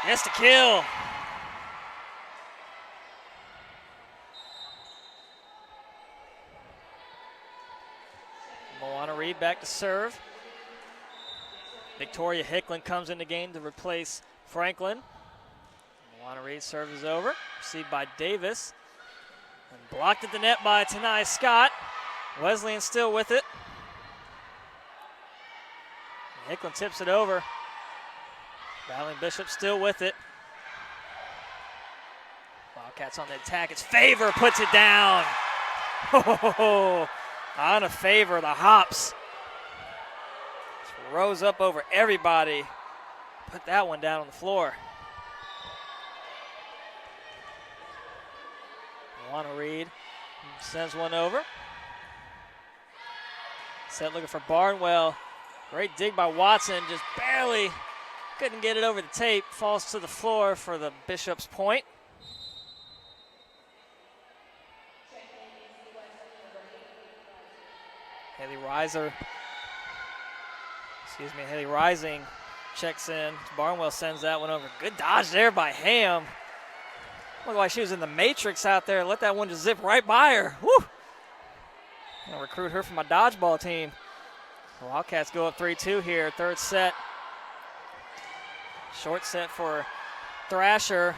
[SPEAKER 1] Gets the kill. Moana Reed back to serve. Victoria Hicklin comes in the game to replace Franklin. Moana Reed serves is over. Received by Davis. And blocked at the net by Tanai Scott. Wesleyan still with it. Hicklin tips it over. Battling Bishop still with it. Wildcats on the attack. It's Favor puts it down. Oh, on a Favor, the hops. Just rose up over everybody. Put that one down on the floor. Moana Reed sends one over. Set looking for Barnwell. Great dig by Watson, just barely couldn't get it over the tape. Falls to the floor for the Bishop's point. Haley Rising checks in. Barnwell sends that one over. Good dodge there by Ham. Looked like she was in the Matrix out there. Let that one just zip right by her. Woo! I'm gonna recruit her for my dodgeball team. The Wildcats go up 3-2 here, third set. Short set for Thrasher.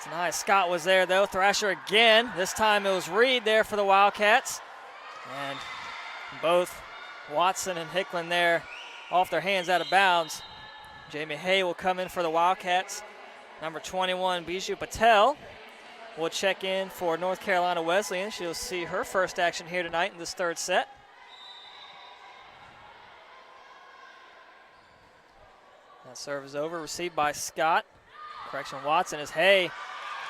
[SPEAKER 1] Tanai Scott was there though. Thrasher again. This time it was Reed there for the Wildcats. And both Watson and Hicklin there off their hands out of bounds. Jamie Hay will come in for the Wildcats. Number 21, Bijou Patel, will check in for North Carolina Wesleyan. She'll see her first action here tonight in this third set. That serve is over, received by Scott. Correction, Watson is Hay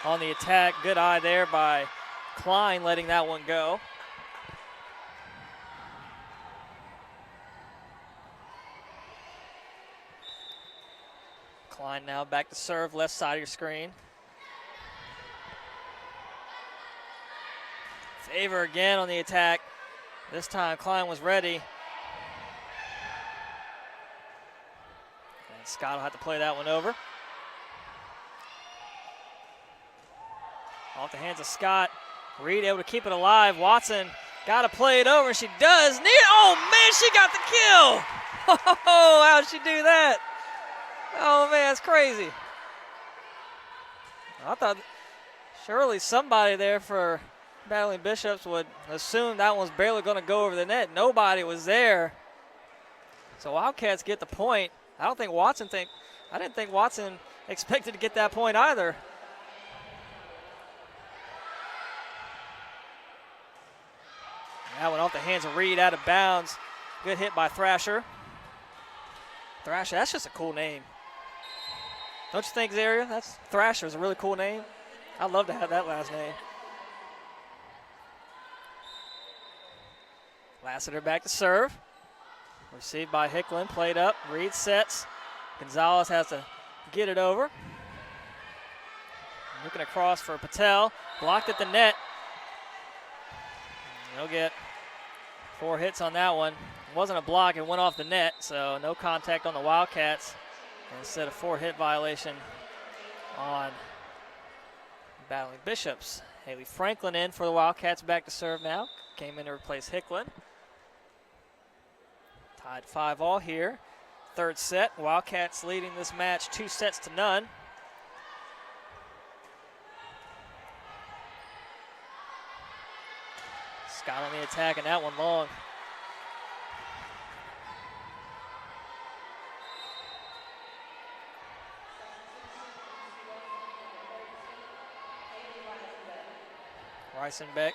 [SPEAKER 1] on the attack. Good eye there by Klein, letting that one go. Klein now back to serve, left side of your screen. Favor again on the attack. This time Klein was ready. And Scott will have to play that one over. Off the hands of Scott. Reed able to keep it alive. Watson got to play it over. She does. Oh, man, she got the kill. Oh, how'd she do that? Oh, man, that's crazy. I thought surely somebody there for Battling Bishops would assume that one's barely going to go over the net. Nobody was there. So Wildcats get the point. I didn't think Watson expected to get that point either. That went off the hands of Reed, out of bounds. Good hit by Thrasher. Thrasher, that's just a cool name. Don't you think, Zaria? That's Thrasher is a really cool name. I'd love to have that last name. Lassiter back to serve. Received by Hicklin, played up. Reed sets. Gonzalez has to get it over. Looking across for Patel. Blocked at the net. He'll get 4 hits on that one. It wasn't a block, it went off the net, so no contact on the Wildcats. Instead of 4-hit violation on Battling Bishops. Haley Franklin in for the Wildcats, back to serve now. Came in to replace Hicklin. Tied 5-all here. Third set, Wildcats leading this match 2-0. Scott on the attack, and that one long. Reisenbeck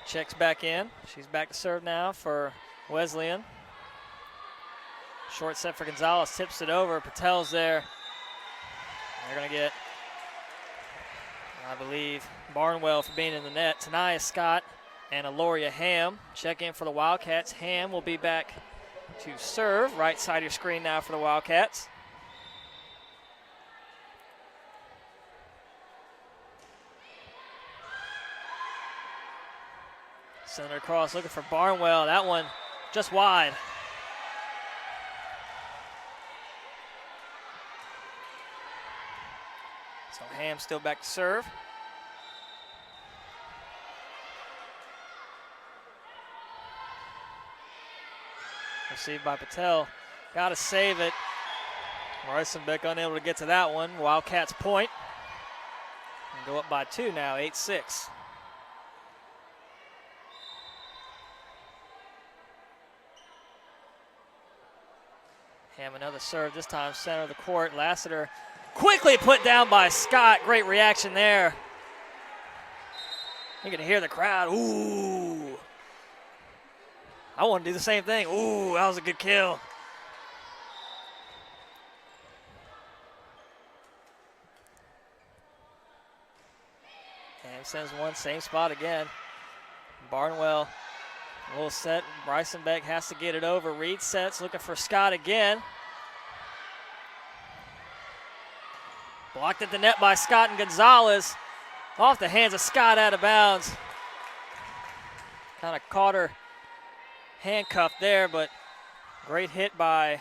[SPEAKER 1] checks back in. She's back to serve now for Wesleyan. Short set for Gonzalez, tips it over. Patel's there. They're going to get, I believe, Barnwell for being in the net. Tanaya Scott and Aloria Ham check in for the Wildcats. Ham will be back to serve. Right side of your screen now for the Wildcats. Center across, looking for Barnwell. That one just wide. So Ham still back to serve. Received by Patel. Got to save it. Reisenbeck unable to get to that one. Wildcats point. And go up by 2 now, 8-6. Ham another serve, this time center of the court. Lassiter quickly put down by Scott. Great reaction there. You can hear the crowd. Ooh. I want to do the same thing. Ooh, that was a good kill. Ham sends one, same spot again. Barnwell, a little set. Reisenbeck has to get it over. Reed sets, looking for Scott again. Blocked at the net by Scott and Gonzalez. Off the hands of Scott, out of bounds. Kind of caught her handcuffed there, but great hit by,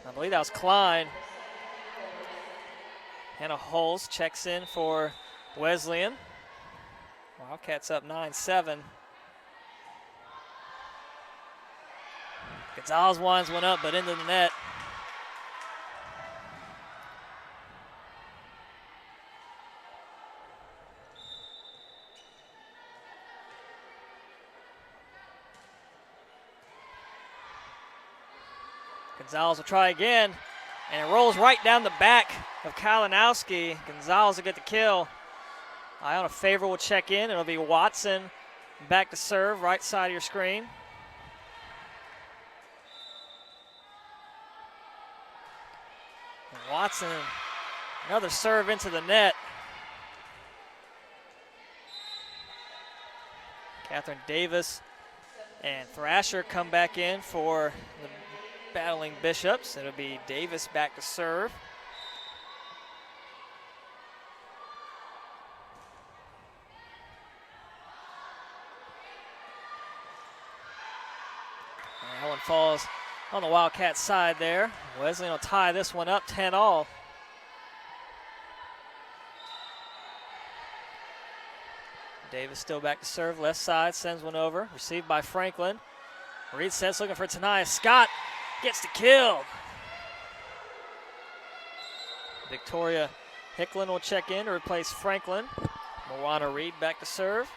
[SPEAKER 1] I believe that was Klein. Hannah Hulse checks in for Wesleyan. Wildcats up 9-7. Gonzalez winds one up, but into the net. Gonzalez will try again, and it rolls right down the back of Kalinowski. Gonzalez will get the kill. Iona Favor will check in. It'll be Watson back to serve, right side of your screen. And Watson, another serve into the net. Catherine Davis and Thrasher come back in for the Battling Bishops. It'll be Davis back to serve. And that one falls on the Wildcat side there. Wesleyan will tie this one up 10-all. Davis still back to serve, left side, sends one over, received by Franklin. Reed sets, looking for Tanaya Scott. Gets the kill. Victoria Hicklin will check in to replace Franklin. Moana Reed back to serve.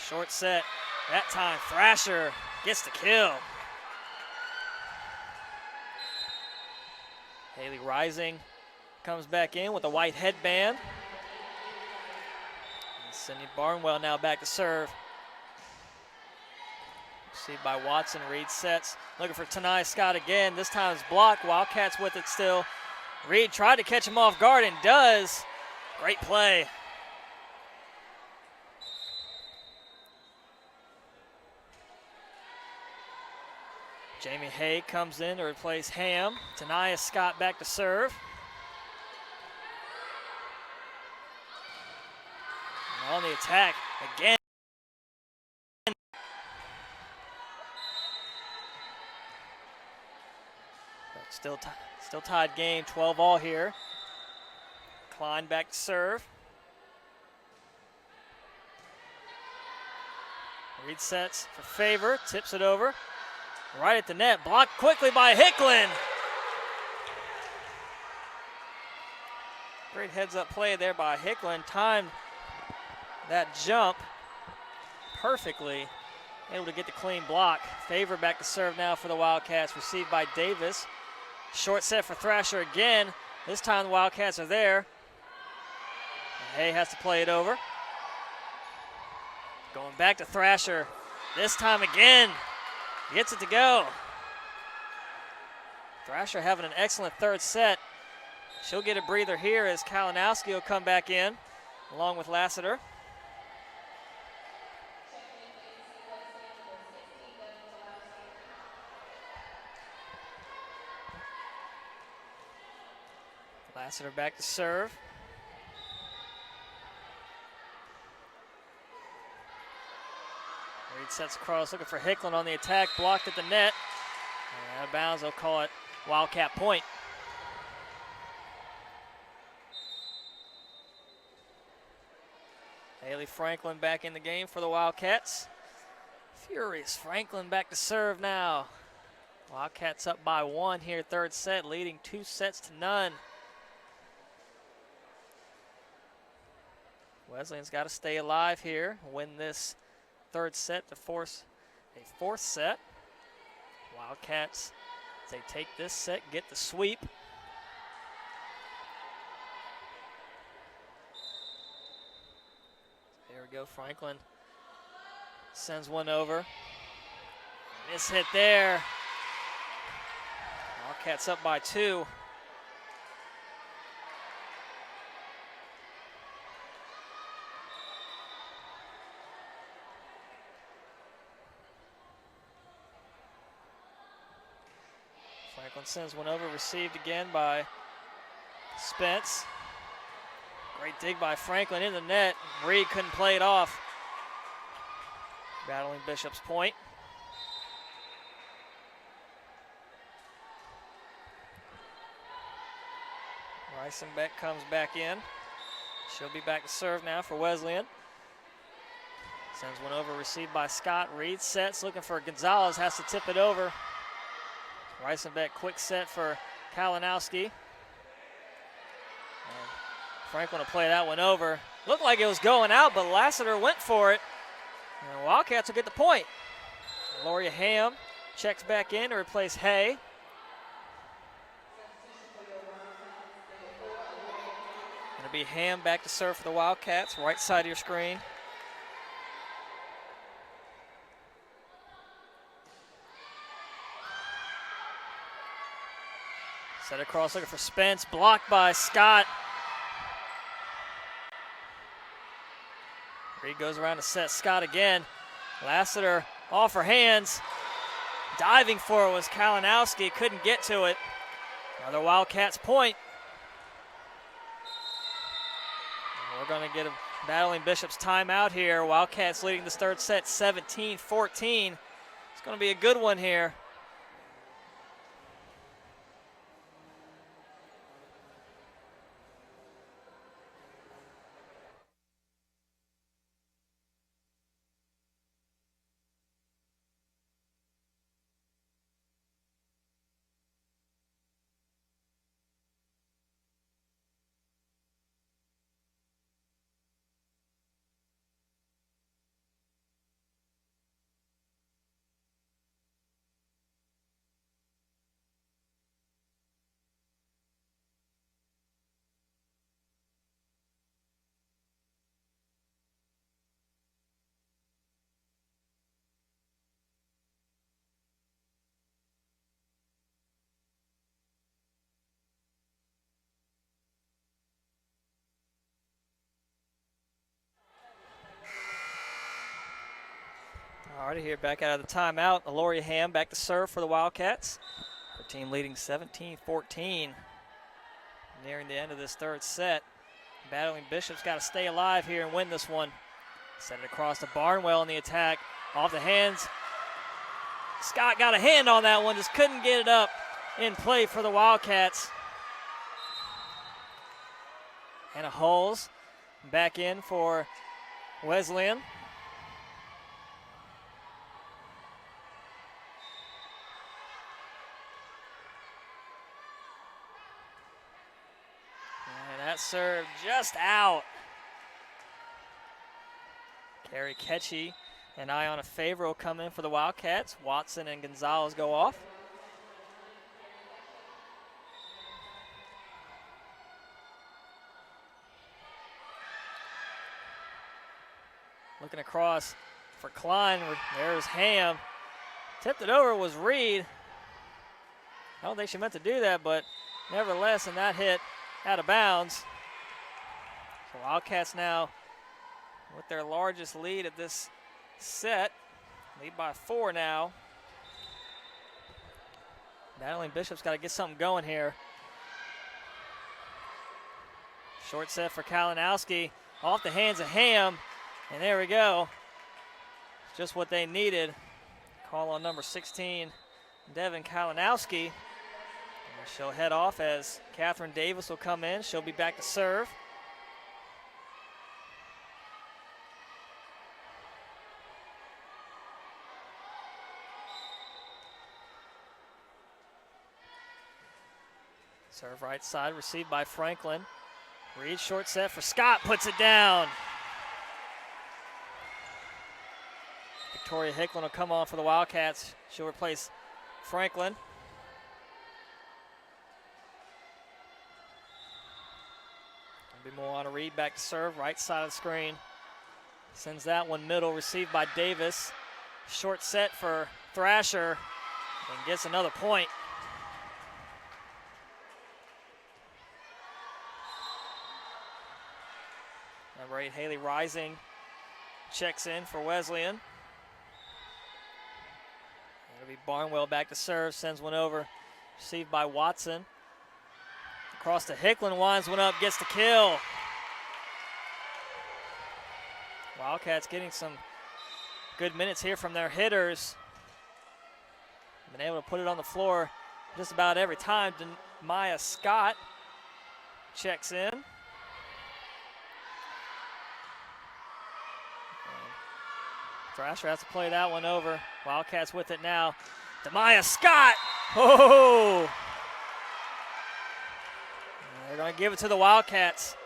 [SPEAKER 1] Short set. That time, Thrasher gets the kill. Haley Rising comes back in with a white headband. And Sydney Barnwell now back to serve. Received by Watson. Reed sets. Looking for Tanai Scott again. This time it's blocked. Wildcats with it still. Reed tried to catch him off guard and does. Great play. Jamie Hay comes in to replace Ham. Tanaya Scott back to serve. And on the attack again. But still tied game, 12-all here. Klein back to serve. Reed sets for Favor, tips it over. Right at the net, blocked quickly by Hicklin. Great heads-up play there by Hicklin. Timed that jump perfectly. Able to get the clean block. Favor back to serve now for the Wildcats. Received by Davis. Short set for Thrasher again. This time the Wildcats are there. And Hay has to play it over. Going back to Thrasher. This time again. Gets it to go. Thrasher having an excellent third set. She'll get a breather here as Kalinowski will come back in along with Lassiter. Lassiter back to serve. Reed sets across, looking for Hicklin on the attack, blocked at the net. And out of bounds, they'll call it Wildcat point. Haley Franklin back in the game for the Wildcats. Furious Franklin back to serve now. Wildcats up by 1 here, third set, leading 2-0. Wesleyan's got to stay alive here, win this third set to force a fourth set. Wildcats, they take this set, get the sweep. There we go, Franklin sends one over. Miss hit there. Wildcats up by 2. Franklin sends one over, received again by Spence. Great dig by Franklin in the net. Reed couldn't play it off. Battling Bishop's point. Reisenbeck comes back in. She'll be back to serve now for Wesleyan. Sends one over, received by Scott. Reed sets, looking for Gonzalez, has to tip it over. Reisenbeck, quick set for Kalinowski. And Franklin will play that one over. Looked like it was going out, but Lassiter went for it. And the Wildcats will get the point. Loria Ham checks back in to replace Hay. It'll be Ham back to serve for the Wildcats, right side of your screen. Set across, looking for Spence, blocked by Scott. Reed goes around to set Scott again. Lassiter off her hands. Diving for it was Kalinowski, couldn't get to it. Another Wildcats point. And we're gonna get a battling Bishop's timeout here. Wildcats leading this third set 17-14. It's gonna be a good one here. Alrighty, here back out of the timeout. Lori Ham back to serve for the Wildcats. Her team leading 17-14. Nearing the end of this third set. Battling Bishop's got to stay alive here and win this one. Set it across to Barnwell in the attack. Off the hands. Scott got a hand on that one, just couldn't get it up in play for the Wildcats. Hannah Hulls back in for Wesleyan. And that serve just out. Carrie Ketchy and Iona Favre will come in for the Wildcats. Watson and Gonzalez go off. Looking across for Klein. There's Ham. Tipped it over was Reed. I don't think she meant to do that, but nevertheless, and that hit out of bounds. So Wildcats now with their largest lead at this set. Lead by 4 now. Battling Bishop's got to get something going here. Short set for Kalinowski. Off the hands of Ham. And there we go. Just what they needed. Call on number 16, Devin Kalinowski. And she'll head off as Catherine Davis will come in. She'll be back to serve. Serve right side, received by Franklin. Reed short set for Scott, puts it down. Victoria Hicklin will come on for the Wildcats. She'll replace Franklin. There'll be more on a Reed back to serve, right side of the screen. Sends that one middle, received by Davis. Short set for Thrasher and gets another point. Number 8, Haley Rising checks in for Wesleyan. It'll be Barnwell back to serve, sends one over, received by Watson. Across to Hicklin, winds one up, gets the kill. Wildcats getting some good minutes here from their hitters. Been able to put it on the floor just about every time. Maya Scott checks in. Thrasher has to play that one over. Wildcats with it now. Demaya Scott. Oh! They're going to give it to the Wildcats.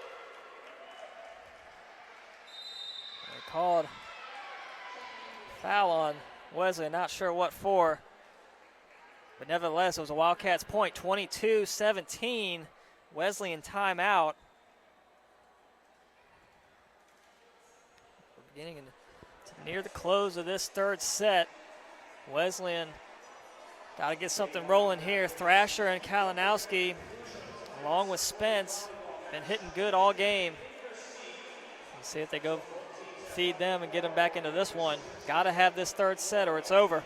[SPEAKER 1] They called foul on Wesley, not sure what for. But nevertheless, it was a Wildcats point, 22-17. Wesleyan timeout. We're beginning near the close of this third set. Wesleyan got to get something rolling here. Thrasher and Kalinowski, along with Spence, been hitting good all game. Let's see if they go feed them and get them back into this one. Got to have this third set or it's over.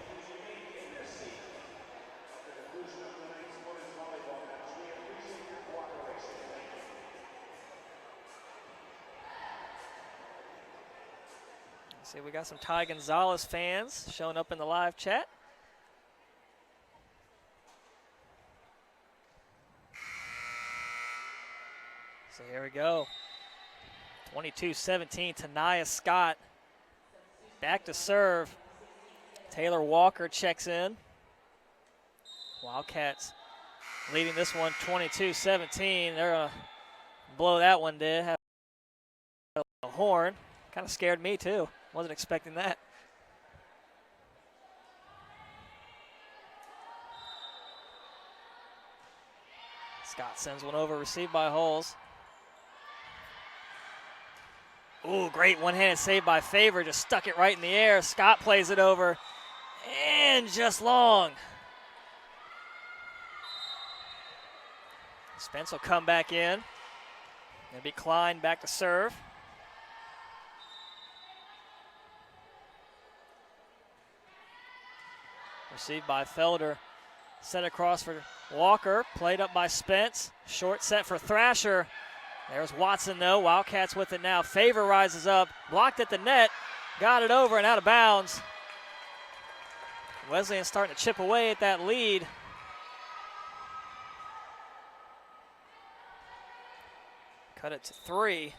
[SPEAKER 1] See, we got some Ty Gonzalez fans showing up in the live chat. So here we go. 22-17, Tanaya Scott back to serve. Taylor Walker checks in. Wildcats leading this one 22-17. They're going to blow that one, did. Have a horn. Kind of scared me too. Wasn't expecting that. Scott sends one over, received by Hulls. Ooh, great one-handed save by Favre. Just stuck it right in the air. Scott plays it over and just long. Spence will come back in. It'll be Klein back to serve. Received by Felder. Set across for Walker. Played up by Spence. Short set for Thrasher. There's Watson, though. Wildcats with it now. Favor rises up. Blocked at the net. Got it over and out of bounds. Wesleyan starting to chip away at that lead. Cut it to 3.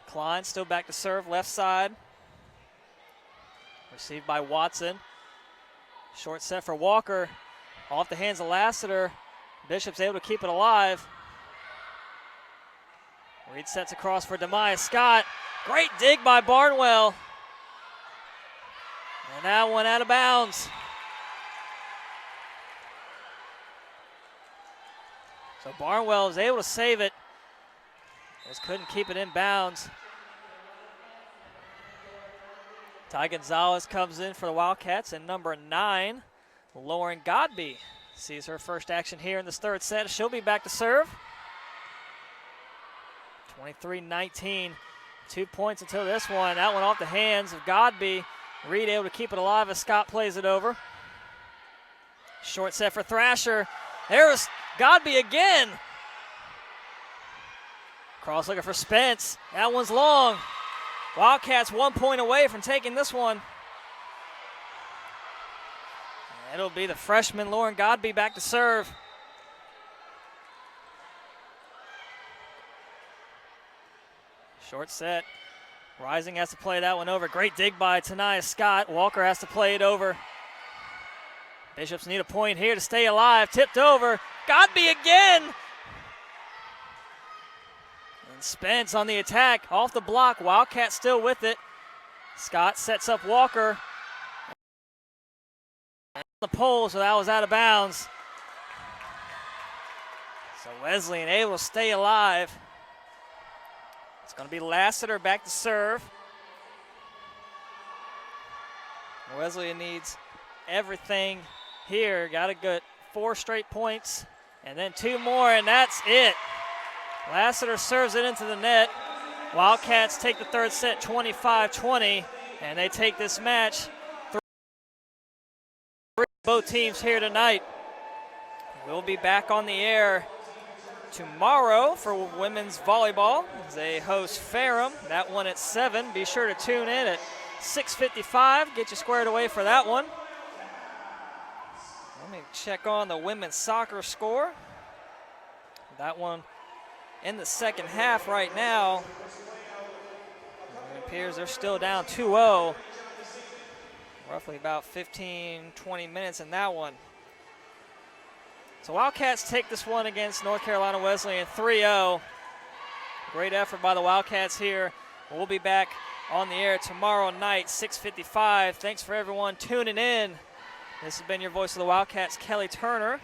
[SPEAKER 1] Klein still back to serve, left side. Received by Watson. Short set for Walker. Off the hands of Lassiter. Bishop's able to keep it alive. Reed sets across for Demaya Scott. Great dig by Barnwell. And that one out of bounds. So Barnwell was able to save it. Just couldn't keep it in bounds. Ty Gonzalez comes in for the Wildcats, and number 9, Lauren Godby, sees her first action here in this third set. She'll be back to serve. 23-19, 2 points until this one. That one off the hands of Godby. Reed able to keep it alive as Scott plays it over. Short set for Thrasher. There's Godby again. Cross looking for Spence. That one's long. Wildcats 1 point away from taking this one. It'll be the freshman Lauren Godby back to serve. Short set. Rising has to play that one over. Great dig by Tanaya Scott. Walker has to play it over. Bishops need a point here to stay alive. Tipped over. Godby again. And Spence on the attack. Off the block. Wildcat still with it. Scott sets up Walker. On the pole, so that was out of bounds. So Wesleyan able to stay alive. It's going to be Lassiter back to serve. Wesleyan needs everything here. Got to get 4 straight points and then 2 more, and that's it. Lassiter serves it into the net. Wildcats take the third set 25-20, and they take this match. Both teams here tonight. We'll be back on the air tomorrow for women's volleyball as they host Ferrum. That one at 7. Be sure to tune in at 6:55. Get you squared away for that one. Let me check on the women's soccer score. That one in the second half right now. It appears they're still down 2-0. Roughly about 15, 20 minutes in that one. So Wildcats take this one against North Carolina Wesleyan 3-0. Great effort by the Wildcats here. We'll be back on the air tomorrow night, 6:55. Thanks for everyone tuning in. This has been your voice of the Wildcats, Kelly Turner,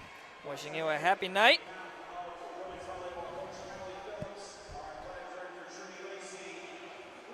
[SPEAKER 1] wishing you a happy night.